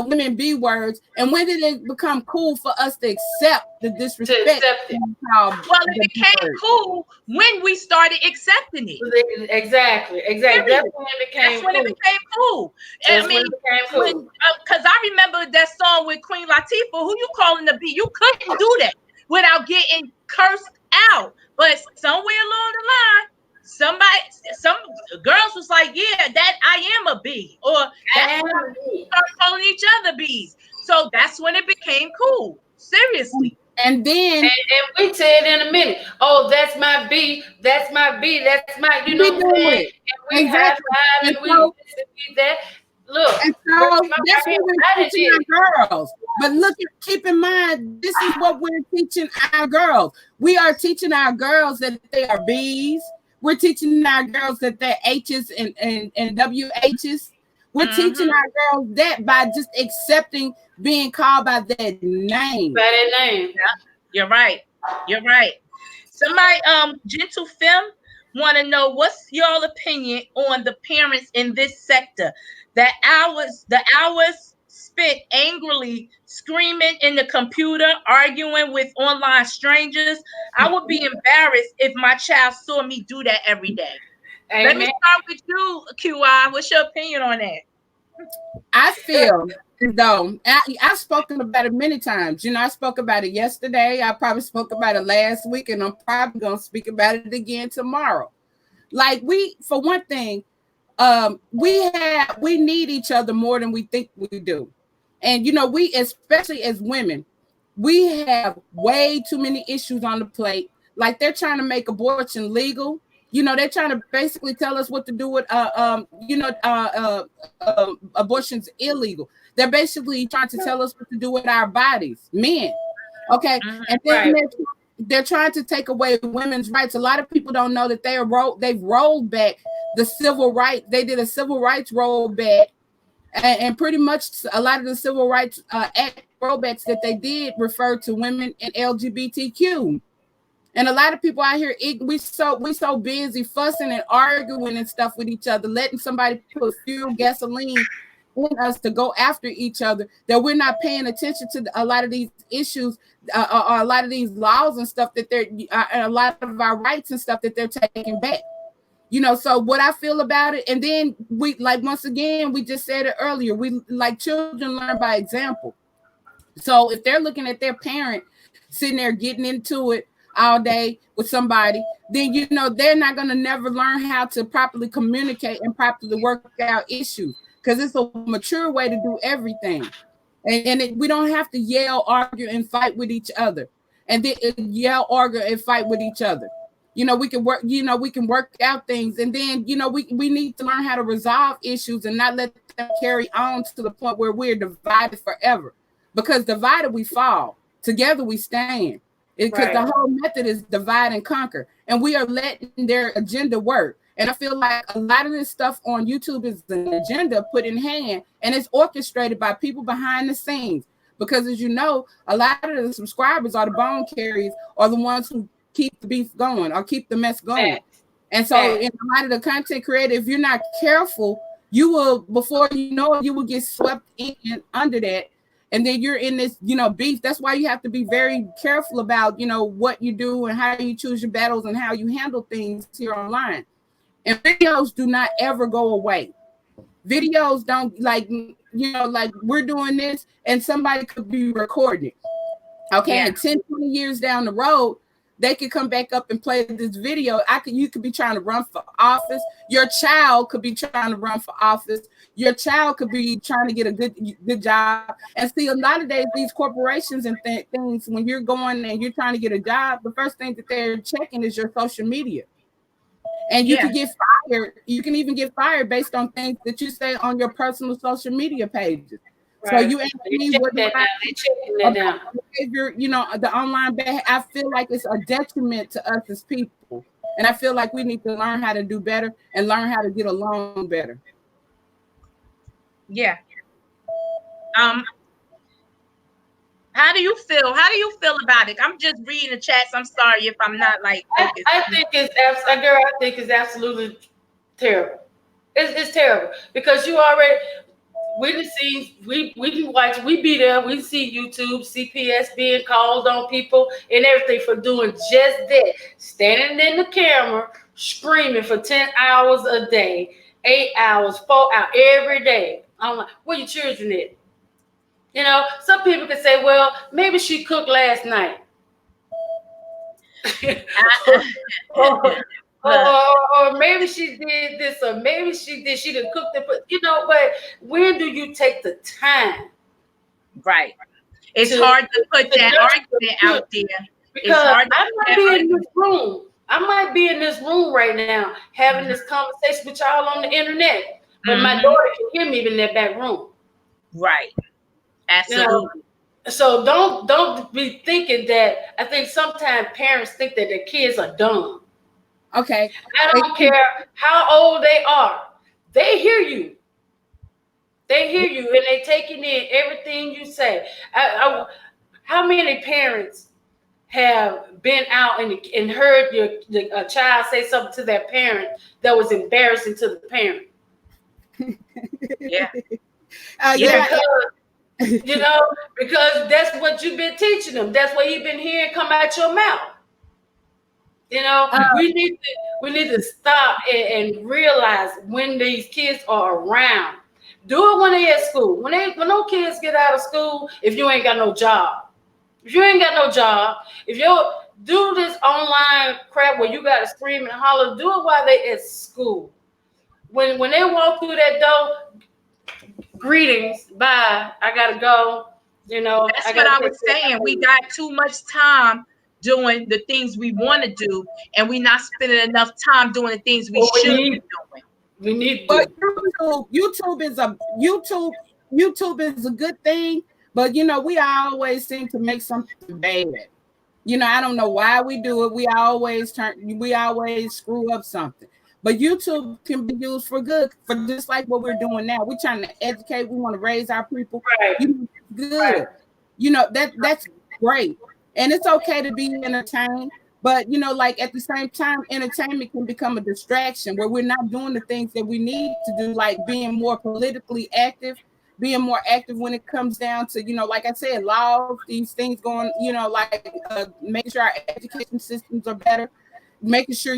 women B words? And when did it become cool for us to accept the disrespect? Well, it became cool when we started accepting it. Exactly. That's when it became cool. I mean, because I remember that song with Queen Latifah, who you calling the B? You couldn't do that without getting cursed out. But somewhere along the line, some girls was like, yeah, that I am a B, or that's why we start calling each other B's. So that's when it became cool. Seriously. And then and we said in a minute, oh, that's my B, that's my B, that's my, you know what I'm saying? And we high five and we that. Look, and so that's what we're teaching our girls. But keep in mind, this is what we're teaching our girls. We are teaching our girls that they are B's. We're teaching our girls that they're H's and WH's. We're teaching our girls that by just accepting being called by that name. Yeah, you're right. Somebody, Gentle Femme, want to know what's your opinion on the parents in this sector? The hours spent angrily screaming in the computer, arguing with online strangers. I would be embarrassed if my child saw me do that every day. Amen. Let me start with you, QI. What's your opinion on that? I feel as though I've spoken about it many times. I spoke about it yesterday. I probably spoke about it last week, and I'm probably going to speak about it again tomorrow. Like, for one thing, we need each other more than we think we do. And, we, especially as women, we have way too many issues on the plate. Like, they're trying to make abortion legal. They're trying to basically tell us what to do with, abortion's illegal. They're basically trying to tell us what to do with our bodies, men. Okay. And then they're trying to take away women's rights. A lot of people don't know that they've rolled back the civil rights. They did a civil rights rollback, and pretty much a lot of the civil rights act rollbacks that they did refer to women and LGBTQ. And a lot of people out here, we so busy fussing and arguing and stuff with each other, letting somebody put fuel, gasoline in us to go after each other, that we're not paying attention to a lot of these issues, or a lot of these laws and stuff that a lot of our rights and stuff that they're taking back. So what I feel about it, and then once again, we just said it earlier, children learn by example. So if they're looking at their parent sitting there getting into it all day with somebody, then they're not going to never learn how to properly communicate and properly work out issues, because it's a mature way to do everything. And we don't have to yell, argue, and fight with each other, and then yell, argue, and fight with each other. We can work. We can work out things, and then we need to learn how to resolve issues and not let them carry on to the point where we're divided forever. Because divided we fall, together we stand. Because the whole method is divide and conquer, and we are letting their agenda work. And I feel like a lot of this stuff on YouTube is an agenda put in hand, and it's orchestrated by people behind the scenes. Because as you know, a lot of the subscribers are the bone carriers, or the ones who keep the beef going or keep the mess going. And so in a lot of the content creator, if you're not careful, you will, before you know it, you will get swept in under that. And then you're in this, beef. That's why you have to be very careful about, what you do and how you choose your battles and how you handle things here online. And videos do not ever go away. Videos don't, like we're doing this and somebody could be recording. Okay, and 10, 20 years down the road, they could come back up and play this video. You could be trying to run for office. Your child could be trying to run for office. Your child could be trying to get a good job. And see, a lot of days, these corporations and things, when you're going and you're trying to get a job, the first thing that they're checking is your social media. And you can get fired. You can even get fired based on things that you say on your personal social media pages. Right. So you ask me what behavior, the online behavior, I feel like it's a detriment to us as people. And I feel like we need to learn how to do better and learn how to get along better. Yeah. How do you feel? How do you feel about it? I'm just reading the chats. I'm sorry if I'm not like focused. I think it's absolutely terrible. It's terrible because you already we can watch, we be there, we see YouTube, CPS being called on people and everything for doing just that. Standing in the camera, screaming for 10 hours a day, 8 hours, 4 hours every day. I'm like, where your children at? Some people could say, well, maybe she cooked last night. or maybe she did this, or maybe she didn't cook the, but when do you take the time? Right. It's hard to put that argument out there. Because I might be in this room right now having this conversation with y'all on the internet, but my daughter can hear me in that back room. Right. Absolutely. So don't be thinking that. I think sometimes parents think that their kids are dumb. Okay. I don't care how old they are. They hear you. They hear you, and they taking in everything you say. How many parents have been out and heard a child say something to their parent that was embarrassing to the parent? Yeah. Because that's what you've been teaching them. That's what you've been hearing come out your mouth. We need to stop and realize when these kids are around. Do it when they at school. When no kids get out of school, if you ain't got no job. If you you do this online crap where you got to scream and holler, do it while they at school. When they walk through that door, greetings, bye, I gotta go. That's what I was saying. We got too much time doing the things we want to do, and we're not spending enough time doing the things we should be doing. We need, but YouTube is a good thing, but we always seem to make something bad. I don't know why we do it. We always screw up something. But YouTube can be used for good, for just like what we're doing now. We're trying to educate. We want to raise our people. Right. Good. That's great. And it's okay to be entertained. But, like at the same time, entertainment can become a distraction where we're not doing the things that we need to do, like being more politically active, being more active when it comes down to, like I said, laws, these things going, making sure our education systems are better, making sure,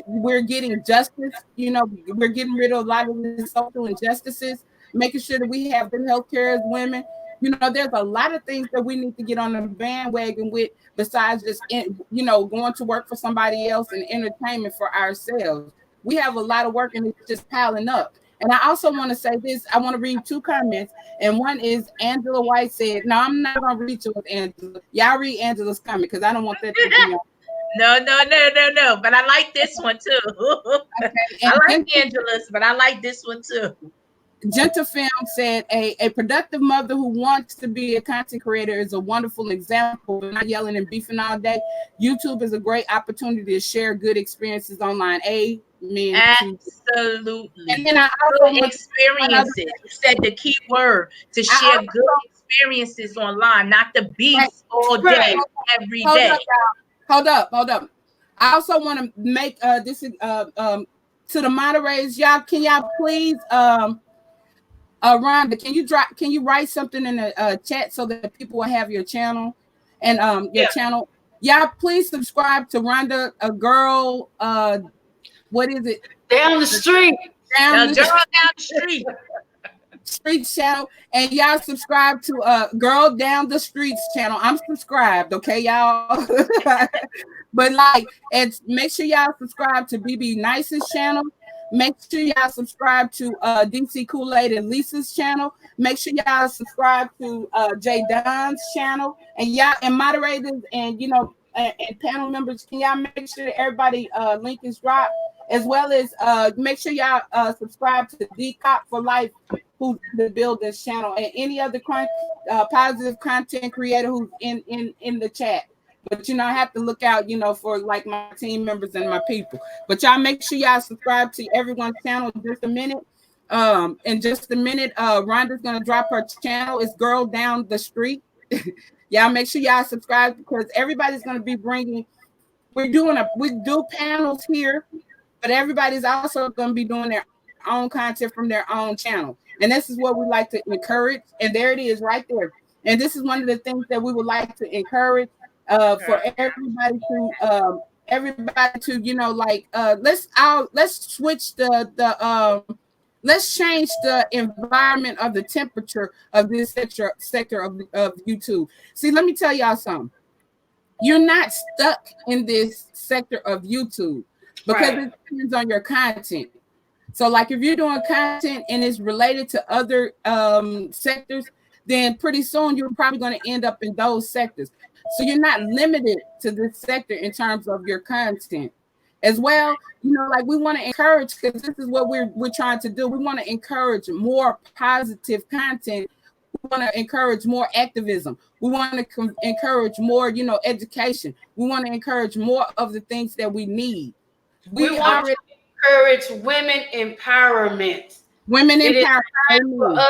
we're getting justice, we're getting rid of a lot of the social injustices, making sure that we have good health care as women. There's a lot of things that we need to get on the bandwagon with besides just, going to work for somebody else and entertainment for ourselves. We have a lot of work and it's just piling up. And I also want to say this. I want to read 2 comments. And one is Angela White said, no, I'm not going to read you with Angela. Y'all read Angela's comment because I don't want that to be on. No. But I like this one too. Okay. I like Angela's, but I like this one too. Gentle Film said a productive mother who wants to be a content creator is a wonderful example, but not yelling and beefing all day. YouTube is a great opportunity to share good experiences online. Amen. Absolutely. And then I good experiences. You said the key word, to share good experiences online, not the beef all day, every day. Hold up. I also want to make this to the moderators, y'all. Can y'all please Rhonda, can you write something in the chat so that people will have your channel and your channel? Y'all please subscribe to Rhonda, a girl. What is it? Down the street. Down the street. Street channel, and y'all subscribe to Girl Down the Streets channel. I'm subscribed, okay, y'all. But like, and make sure y'all subscribe to BB Nice's channel. Make sure y'all subscribe to DC Kool-Aid and Lisa's channel. Make sure y'all subscribe to J Dunn's channel. And y'all and moderators and and panel members, can y'all make sure that everybody link is dropped, as well as make sure y'all subscribe to DCOP for Life, who's the Builders channel, and any other positive content creator who's in the chat. But I have to look out, for like my team members and my people. But y'all make sure y'all subscribe to everyone's channel in just a minute. In just a minute, Rhonda's gonna drop her channel. It's Girl Down the Street. Y'all make sure y'all subscribe, because everybody's gonna be bringing. We do panels here, but everybody's also gonna be doing their own content from their own channel. And this is what we like to encourage. And there it is right there. And this is one of the things that we would like to encourage for everybody to let's switch let's change the environment of the temperature of this sector of YouTube. See, let me tell y'all something. You're not stuck in this sector of YouTube, because it depends on your content. So like if you're doing content and it's related to other sectors, then pretty soon you're probably going to end up in those sectors. So you're not limited to this sector in terms of your content. As well, like we want to encourage, because this is what we're trying to do. We want to encourage more positive content. We want to encourage more activism. We want to encourage more, education. We want to encourage more of the things that we need. We want to encourage women empowerment. Women empowerment.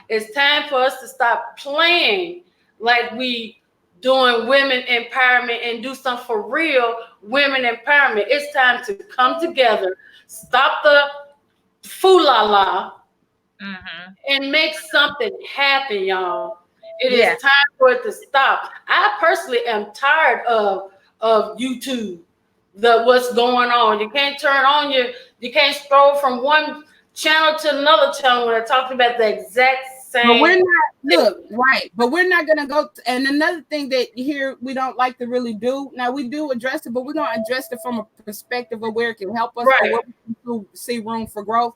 It's time for us to stop playing like we doing women empowerment and do something for real women empowerment. It's time to come together, stop the foo-la-la, and make something happen, y'all. It is time for it to stop. I personally am tired of YouTube, what's going on. You can't turn on you can't scroll from one channel to another channel when they're talking about the exact same. But we're not, but we're not going to go. And another thing that here we don't like to really do. Now we do address it, but we're going to address it from a perspective of where it can help us, or where we can see room for growth.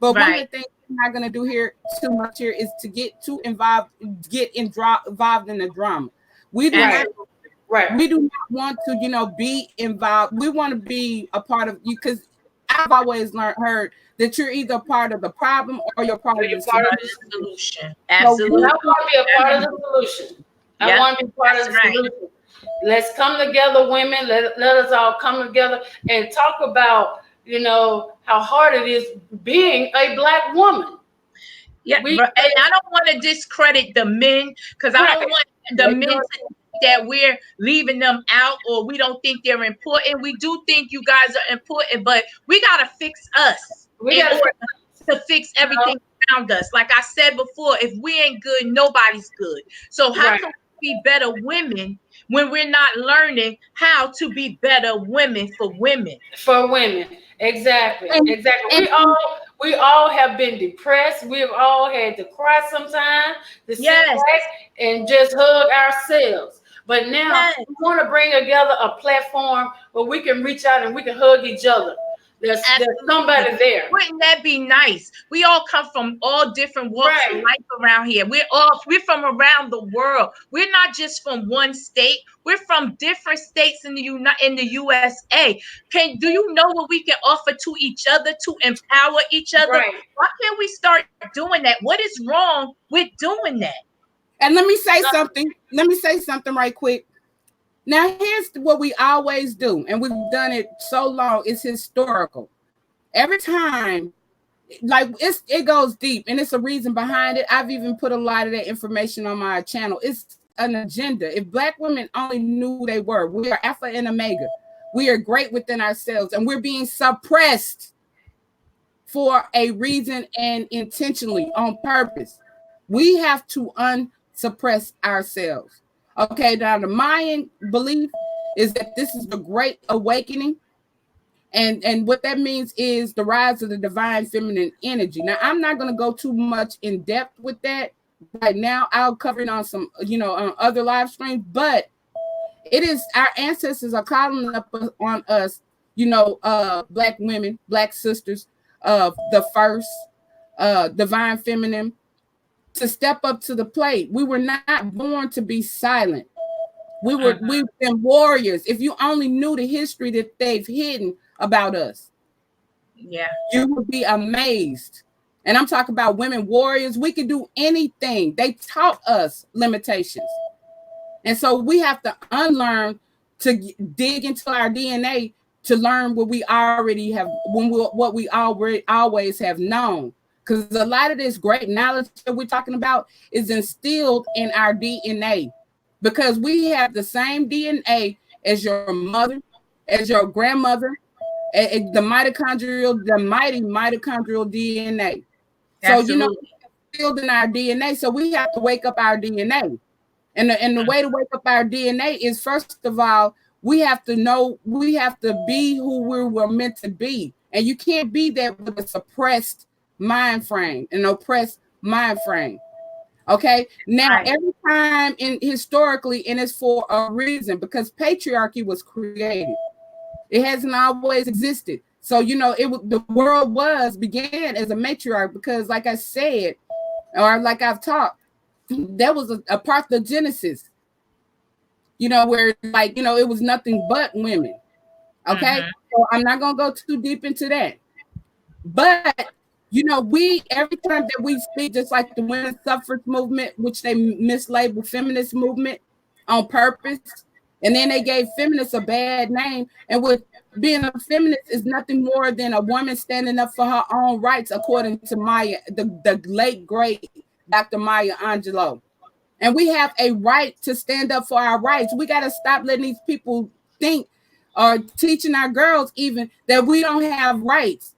But one of the things we're not going to do here too much here is to get involved in the drama. We do not. We do not want to, be involved. We want to be a part of you, because I've always heard that you're either part of the problem or you're part of the solution. Absolutely. I want to be a part of the solution. I want to be part of the solution. Let's come together, women. Let us all come together and talk about, how hard it is being a Black woman. Yeah, and I don't want to discredit the men, because I don't want the men to think that we're leaving them out or we don't think they're important. We do think you guys are important, but we got to fix us in order to fix everything around us. Like I said before, if we ain't good, nobody's good. So how can we be better women when we're not learning how to be better women for women? For women. Exactly. Exactly. We all have been depressed. We've all had to cry sometimes, to sit back and just hug ourselves. But now we want to bring together a platform where we can reach out and we can hug each other. There's somebody there. Wouldn't that be nice? We all come from all different walks of life around here. We're from around the world. We're not just from one state. We're from different states in the USA. Do you know what we can offer to each other to empower each other? Right. Why can't we start doing that? What is wrong with doing that? And let me say something. Let me say something right quick. Now, here's what we always do, and we've done it so long, it's historical. Every time, like it goes deep, and it's a reason behind it. I've even put a lot of that information on my channel. It's an agenda. If Black women only knew who they were, we are Alpha and Omega. We are great within ourselves, and we're being suppressed for a reason and intentionally on purpose. We have to unsuppress ourselves. Okay, now the Mayan belief is that this is the great awakening. And what that means is the rise of the divine feminine energy. Now, I'm not going to go too much in depth with that right now. I'll cover it on some, on other live streams, but it is our ancestors are calling up on us, Black women, Black sisters of the first divine feminine, to step up to the plate. We were not born to be silent. We've been warriors. If you only knew the history that they've hidden about us, you would be amazed. And I'm talking about women warriors. We could do anything. They taught us limitations. And so we have to unlearn, to dig into our DNA to learn what we already have, what we already always have known. Because a lot of this great knowledge that we're talking about is instilled in our DNA, because we have the same DNA as your mother, as your grandmother, the mighty mitochondrial DNA. Absolutely. So, it's instilled in our DNA. So we have to wake up our DNA. And the way to wake up our DNA is, first of all, we have to be who we were meant to be. And you can't be that with a suppressed mind frame, an oppressed mind frame. Okay. Now, every time historically, and it's for a reason, because patriarchy was created. It hasn't always existed. So, the world began as a matriarch, because like I said, or like I've talked, there was a parthenogenesis, where it was nothing but women. Okay. So I'm not going to go too deep into that. But every time that we speak, just like the women's suffrage movement, which they mislabeled feminist movement on purpose, and then they gave feminists a bad name. And with being a feminist is nothing more than a woman standing up for her own rights, according to the late great Dr. Maya Angelou. And we have a right to stand up for our rights. We got to stop letting these people think, or teaching our girls even, that we don't have rights,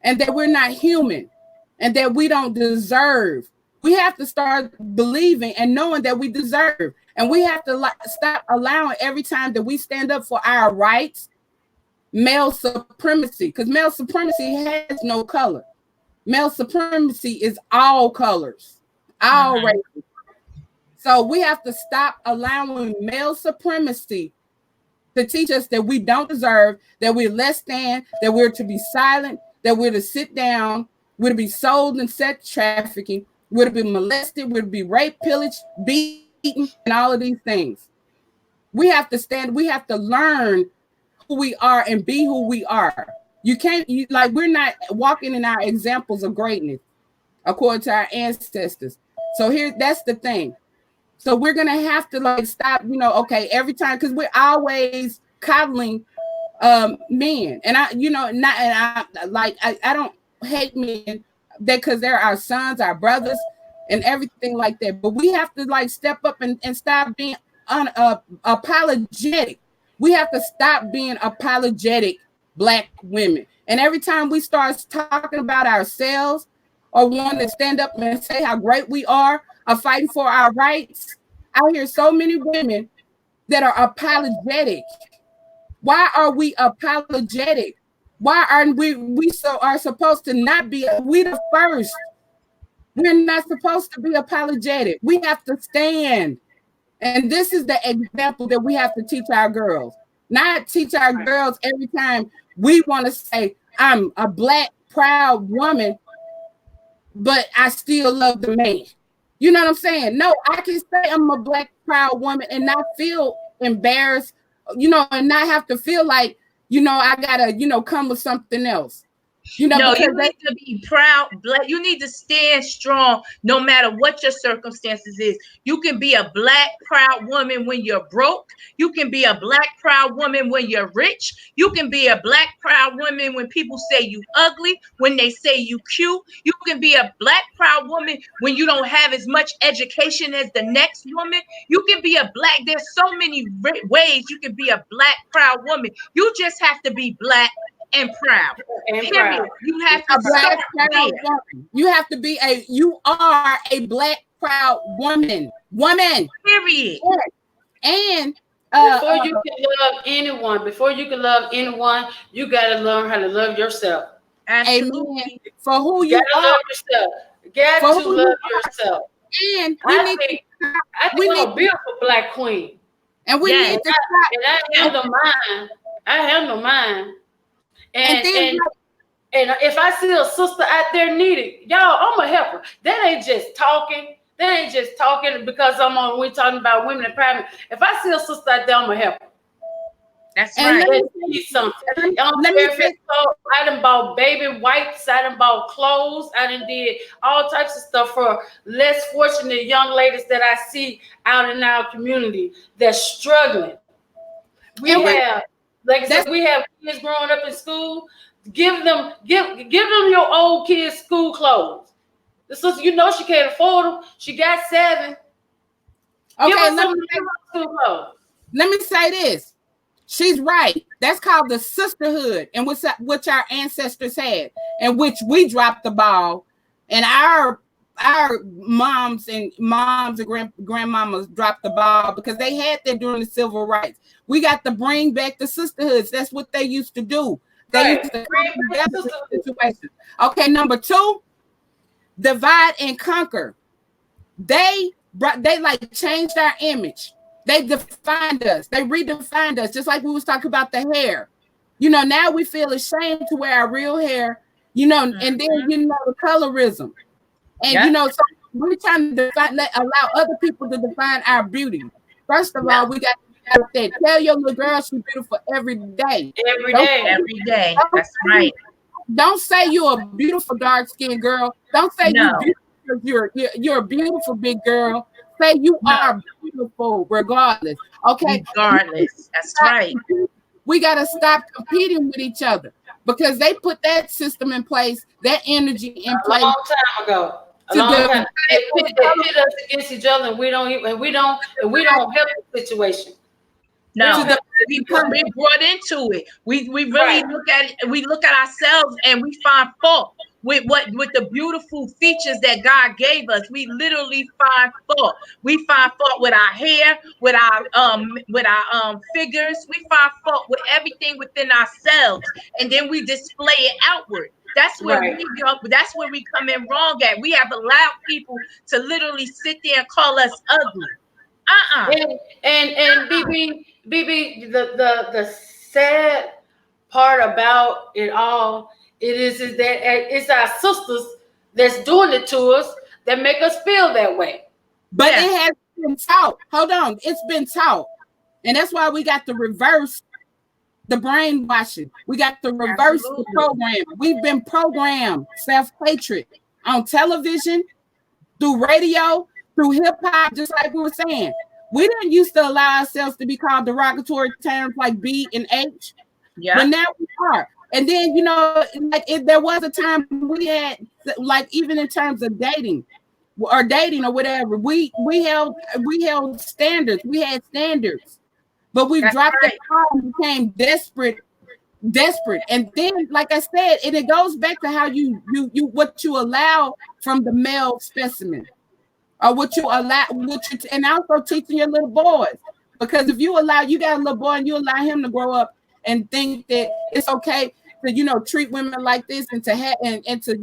and that we're not human, and that we don't deserve. We have to start believing and knowing that we deserve. And we have to stop allowing, every time that we stand up for our rights, male supremacy, because male supremacy has no color. Male supremacy is all colors, all races. So we have to stop allowing male supremacy to teach us that we don't deserve, that we're less than, that we're to be silent, that we're to sit down, we're to be sold in sex trafficking, we're to be molested, we're to be raped, pillaged, beaten, and all of these things. We have to learn who we are and be who we are. We're not walking in our examples of greatness according to our ancestors. So that's the thing. So we're gonna have to stop, every time, because we're always coddling men, and I don't hate men because they're our sons, our brothers, and everything like that. But we have to step up and stop being apologetic. We have to stop being apologetic Black women. And every time we start talking about ourselves, or want to stand up and say how great we are fighting for our rights, I hear so many women that are apologetic. Why are we apologetic? Why aren't we are supposed to not be? We the first. We're not supposed to be apologetic. We have to stand. And this is the example that we have to teach our girls. Not teach our girls every time we want to say, I'm a black proud woman, but I still love the man. You know what I'm saying? No, I can say I'm a black proud woman and not feel embarrassed, and not have to feel like, I gotta, come with something else. No, Because you need to be proud. You need to stand strong no matter what your circumstances is. You can be a black proud woman when you're broke. You can be a black proud woman when you're rich. You can be a black proud woman when people say you ugly, when they say you cute. You can be a black proud woman when you don't have as much education as the next woman. You can be a black. There's so many ways you can be a black proud woman. You just have to be black and proud. And Period. proud. You have to start there. You have to be you are a black proud woman. Period. And before you can love anyone, you gotta learn how to love yourself. Absolutely. Amen. For who You you gotta are. love yourself. You got to love yourself. And I think I'm a beautiful black queen. And we need to stop. And I handle mine. And if I see a sister out there needed, y'all, I'm a helper. That ain't just talking. Because we're talking about women empowerment. If I see a sister out there, I'm a helper. That's right. Let me see something. I done bought baby wipes. I done bought clothes. I done did all types of stuff for less fortunate young ladies that I see out in our community that's struggling. We have kids growing up in school. Give them your old kids' school clothes. The sister, she can't afford them. She got 7. Okay, let me say this. She's right. That's called the sisterhood, and which our ancestors had, and which we dropped the ball, and our moms and grandmamas dropped the ball because they had that during the civil rights. We got to bring back the sisterhoods. That's what they used to do. They used to come together in situations. Okay, number 2, divide and conquer. They like changed our image. They defined us. They redefined us, just like we was talking about the hair. Now we feel ashamed to wear our real hair, and then the colorism. And so we're trying to allow other people to define our beauty. First of all, we got to say, tell your little girl she's beautiful every day. Every day. That's right. Don't say you're a beautiful dark-skinned girl. Don't say you're a beautiful big girl. Say you are beautiful regardless. Okay. Regardless. That's right. We got to stop competing with each other because they put that system in place, that energy in place a long time ago. They pit us against each other, and we don't help the situation. No, we brought into it. We really look at it. We look at ourselves and we find fault with the beautiful features that God gave us. We literally find fault. We find fault with our hair, with our figures. We find fault with everything within ourselves, and then we display it outward. That's where that's where we come in wrong at. We have allowed people to literally sit there and call us ugly. And BB, the sad part about it all is that it's our sisters that's doing it to us that make us feel that way. But it has been taught. Hold on, it's been taught, and that's why we got to reverse the brainwashing. We got to reverse the program. We've been programmed self-hatred on television, through radio, through hip-hop, just like we were saying. We didn't used to allow ourselves to be called derogatory terms like B and H. Yeah. But now we are. And then, there was a time we had, like, even in terms of dating or whatever, we held standards. We had standards. But we dropped the ball and became desperate. And then, like I said, it goes back to how what you allow from the male specimen, or what you allow, and also teaching your little boys. Because if you got a little boy and you allow him to grow up and think that it's okay to, treat women like this and to have and to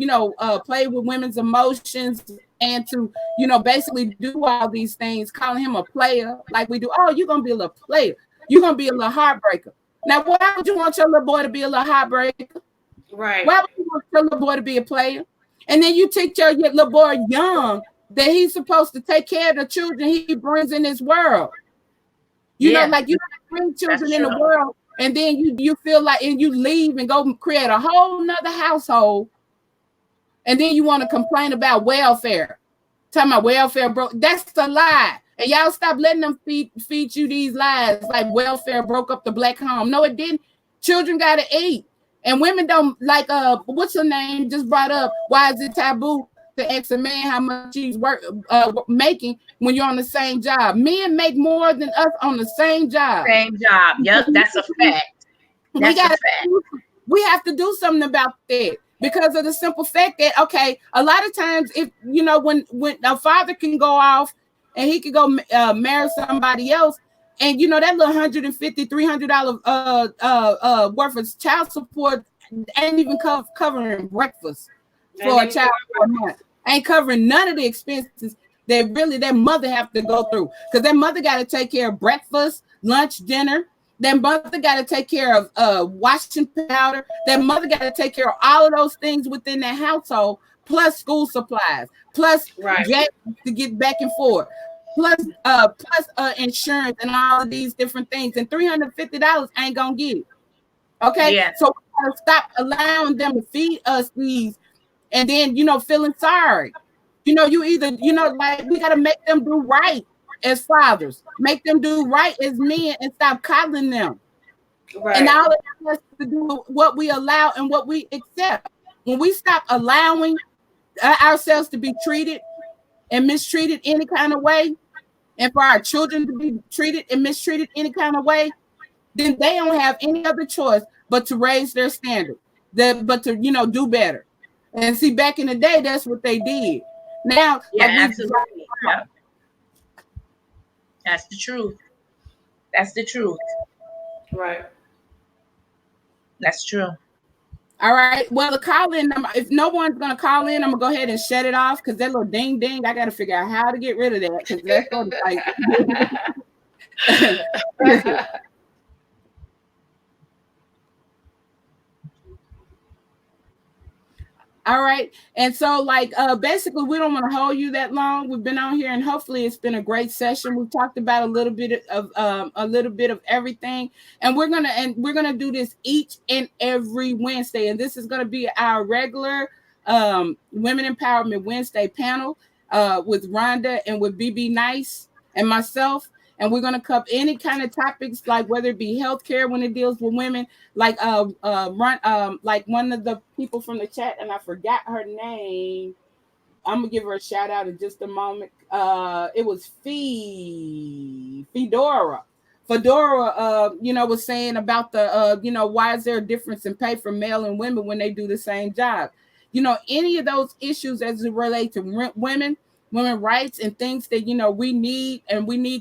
play with women's emotions and to, basically do all these things, calling him a player like we do. Oh, you're going to be a little player. You're going to be a little heartbreaker. Now, why would you want your little boy to be a little heartbreaker? Right. Why would you want your little boy to be a player? And then you teach your little boy young that he's supposed to take care of the children he brings in this world. You know, Yeah, like you bring children in the true. world, and then you feel like, and you leave and go create a whole nother household, and then you want to complain about welfare. Talking about welfare, bro. That's a lie. And y'all stop letting them feed you these lies like welfare broke up the black home. No, it didn't. Children gotta eat. And women don't like what's her name just brought up, why is it taboo to ask a man how much he's making when you're on the same job? Men make more than us on the same job. Same job. Yep, that's a fact. We have to do something about that, because of the simple fact that, okay, a lot of times, if you know, when a father can go off and he could go marry somebody else, and you know that little $150, $300 worth of child support ain't even covering breakfast for a child for a month, ain't covering none of the expenses that really that mother have to go through, because that mother got to take care of breakfast, lunch, dinner. That mother got to take care of washing powder. That mother got to take care of all of those things within that household, plus school supplies, plus gas to get back and forth, plus insurance and all of these different things. And $350 ain't gonna get it. Okay, so we gotta stop allowing them to feed us these, and then feeling sorry. You either like we gotta make them do right as fathers, make them do right as men, and stop coddling them. Right. And all it has to do with what we allow and what we accept. When we stop allowing ourselves to be treated and mistreated any kind of way, and for our children to be treated and mistreated any kind of way, then they don't have any other choice but to raise their standard, but to do better. And see, back in the day, that's what they did. Now, absolutely. Yeah. That's the truth. That's the truth. Right. That's true. All right. Well, the call-in number, if no one's going to call in, I'm going to go ahead and shut it off, because that little ding ding, I got to figure out how to get rid of that, because that's going to like... All right. And so basically we don't want to hold you that long. We've been on here, and hopefully it's been a great session. We've talked about a little bit of everything, and we're going to do this each and every Wednesday. And this is going to be our regular Women Empowerment Wednesday panel with Rhonda and with BB Nice and myself. And we're going to cover any kind of topics, like whether it be healthcare when it deals with women, like one of the people from the chat, and I forgot her name. I'm gonna give her a shout out in just a moment. It was Fedora. Fedora, was saying about the, why is there a difference in pay for male and women when they do the same job? Any of those issues as it relates to women rights and things that we need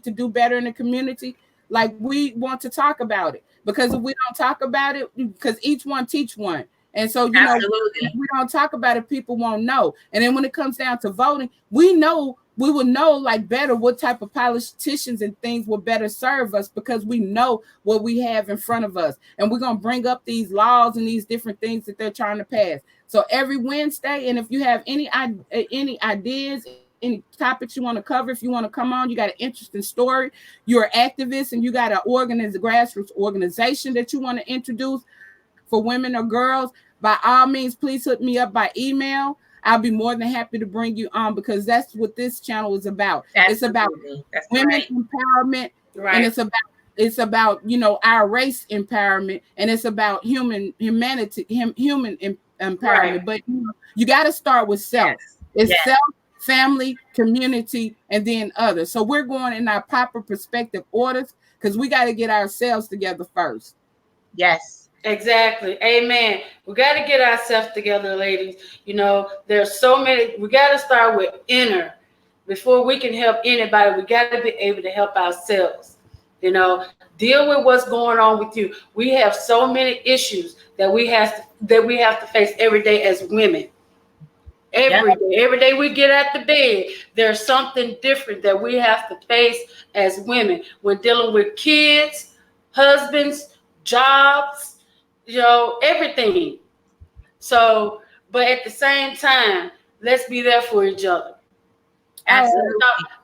to do better in the community, like we want to talk about it, because if we don't talk about it, because each one teach one, and so if we don't talk about it, people won't know. And then when it comes down to voting, we will know like better what type of politicians and things will better serve us, because we know what we have in front of us, and we're going to bring up these laws and these different things that they're trying to pass. So every Wednesday, and if you have any ideas, any topics you want to cover, if you want to come on, you got an interesting story, you're an activist, and you got a grassroots organization that you want to introduce for women or girls, by all means, please hook me up by email. I'll be more than happy to bring you on, because that's what this channel is about. Absolutely. It's about women empowerment, and it's about our race empowerment, and it's about human empowerment. Right. But you got to start with self. It's self, family, community, and then others. So we're going in our proper perspective orders, because we got to get ourselves together first. Yes. Exactly. Amen. We got to get ourselves together, ladies. There's so many. We got to start with inner. Before we can help anybody, we got to be able to help ourselves. Deal with what's going on with you. We have so many issues that we have to face every day as women. Every day we get out the bed, there's something different that we have to face as women when dealing with kids, husbands, jobs, everything. So, but at the same time, let's be there for each other. Absolutely.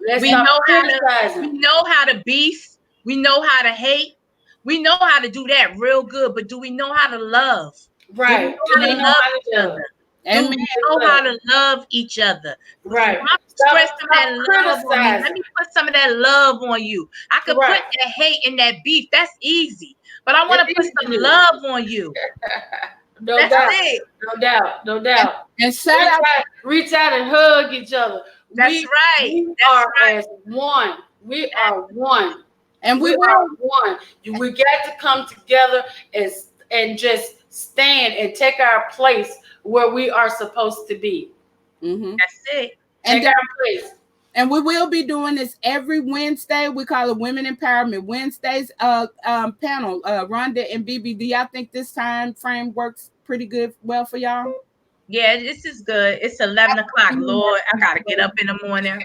Let's we stop know criticizing. we know how to beef. We know how to hate. We know how to do that real good. But do we know how to love? Right. Do we know how to love each other? Do we know how to love each other? Right. I'm stressing that love on me. Let me put some of that love on you. I could put that hate and that beef. That's easy. But I want to put some love on you. No doubt. No doubt. And reach out and hug each other. That's right. We are as one. We are one. And we are one. We got to come together and just stand and take our place where we are supposed to be. That's it. Take our place. And we will be doing this every Wednesday. We call it Women Empowerment Wednesdays panel. Rhonda and BB, do y'all think this time frame works pretty well for y'all? Yeah, this is good. It's 11 o'clock. Lord, I gotta get up in the morning.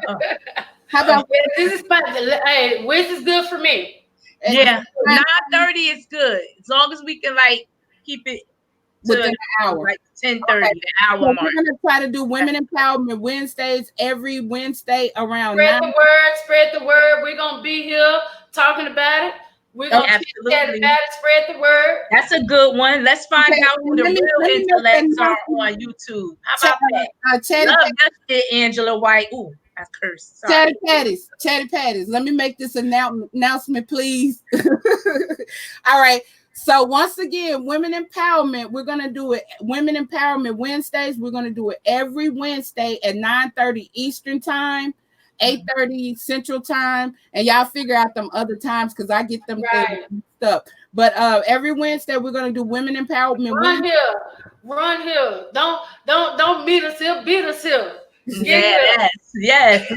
How about this is fun? Hey, Wednesday is good for me. Yeah, 9:30 is good as long as we can keep it within an hour, like 10:30, the hour mark. We're gonna try to do Women Empowerment Wednesdays every Wednesday around. Spread the word. We're gonna be here talking about it. We're gonna chat about it. Spread the word. That's a good one. Let's find out who the real intellects are on YouTube. How about that? Love that shit, Angela White. Ooh, I cursed. Chatty Patties. Let me make this announcement, please. All right. So once again, Women Empowerment, we're going to do it. Women Empowerment Wednesdays. We're going to do it every Wednesday at 9:30 Eastern time, 8:30 Central time. And y'all figure out them other times because I get them stuff. But every Wednesday, we're going to do Women Empowerment. Run here. Don't meet us here. Beat us here. Yes.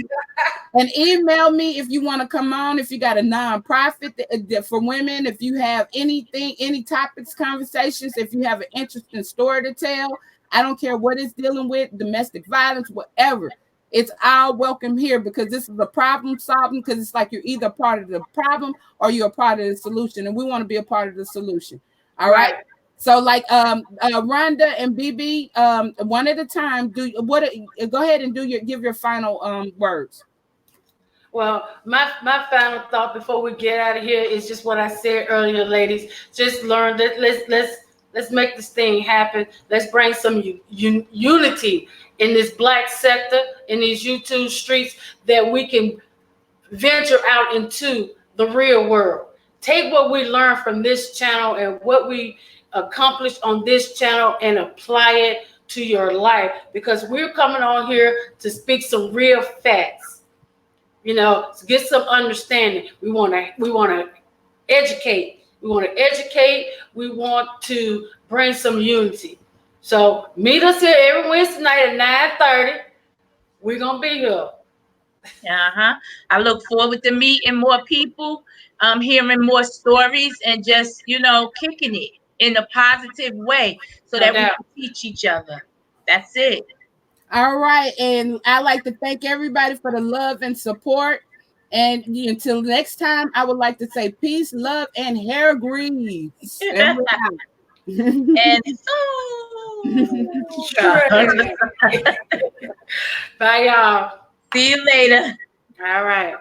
And email me if you want to come on, if you got a nonprofit for women, if you have anything, any topics, conversations, if you have an interesting story to tell. I don't care what it's dealing with, domestic violence, whatever. It's all welcome here because this is a problem solving, because it's like you're either part of the problem or you're a part of the solution. And we want to be a part of the solution. All right. So Rhonda and BB, one at a time, go ahead and give your final words. Well, my final thought before we get out of here is just what I said earlier, ladies. Just learn that let's make this thing happen. Let's bring some unity in this Black sector, in these YouTube streets, that we can venture out into the real world. Take what we learned from this channel and what we accomplished on this channel and apply it to your life, because we're coming on here to speak some real facts, to get some understanding. We want to educate. We want to bring some unity. So meet us here every Wednesday night at 9:30. We're gonna be here. I look forward to meeting more people, hearing more stories, and just kicking it in a positive way so that we can teach each other. That's it. All right. And I'd like to thank everybody for the love and support. And until next time, I would like to say peace, love, and hair grease. And bye, y'all. See you later. All right.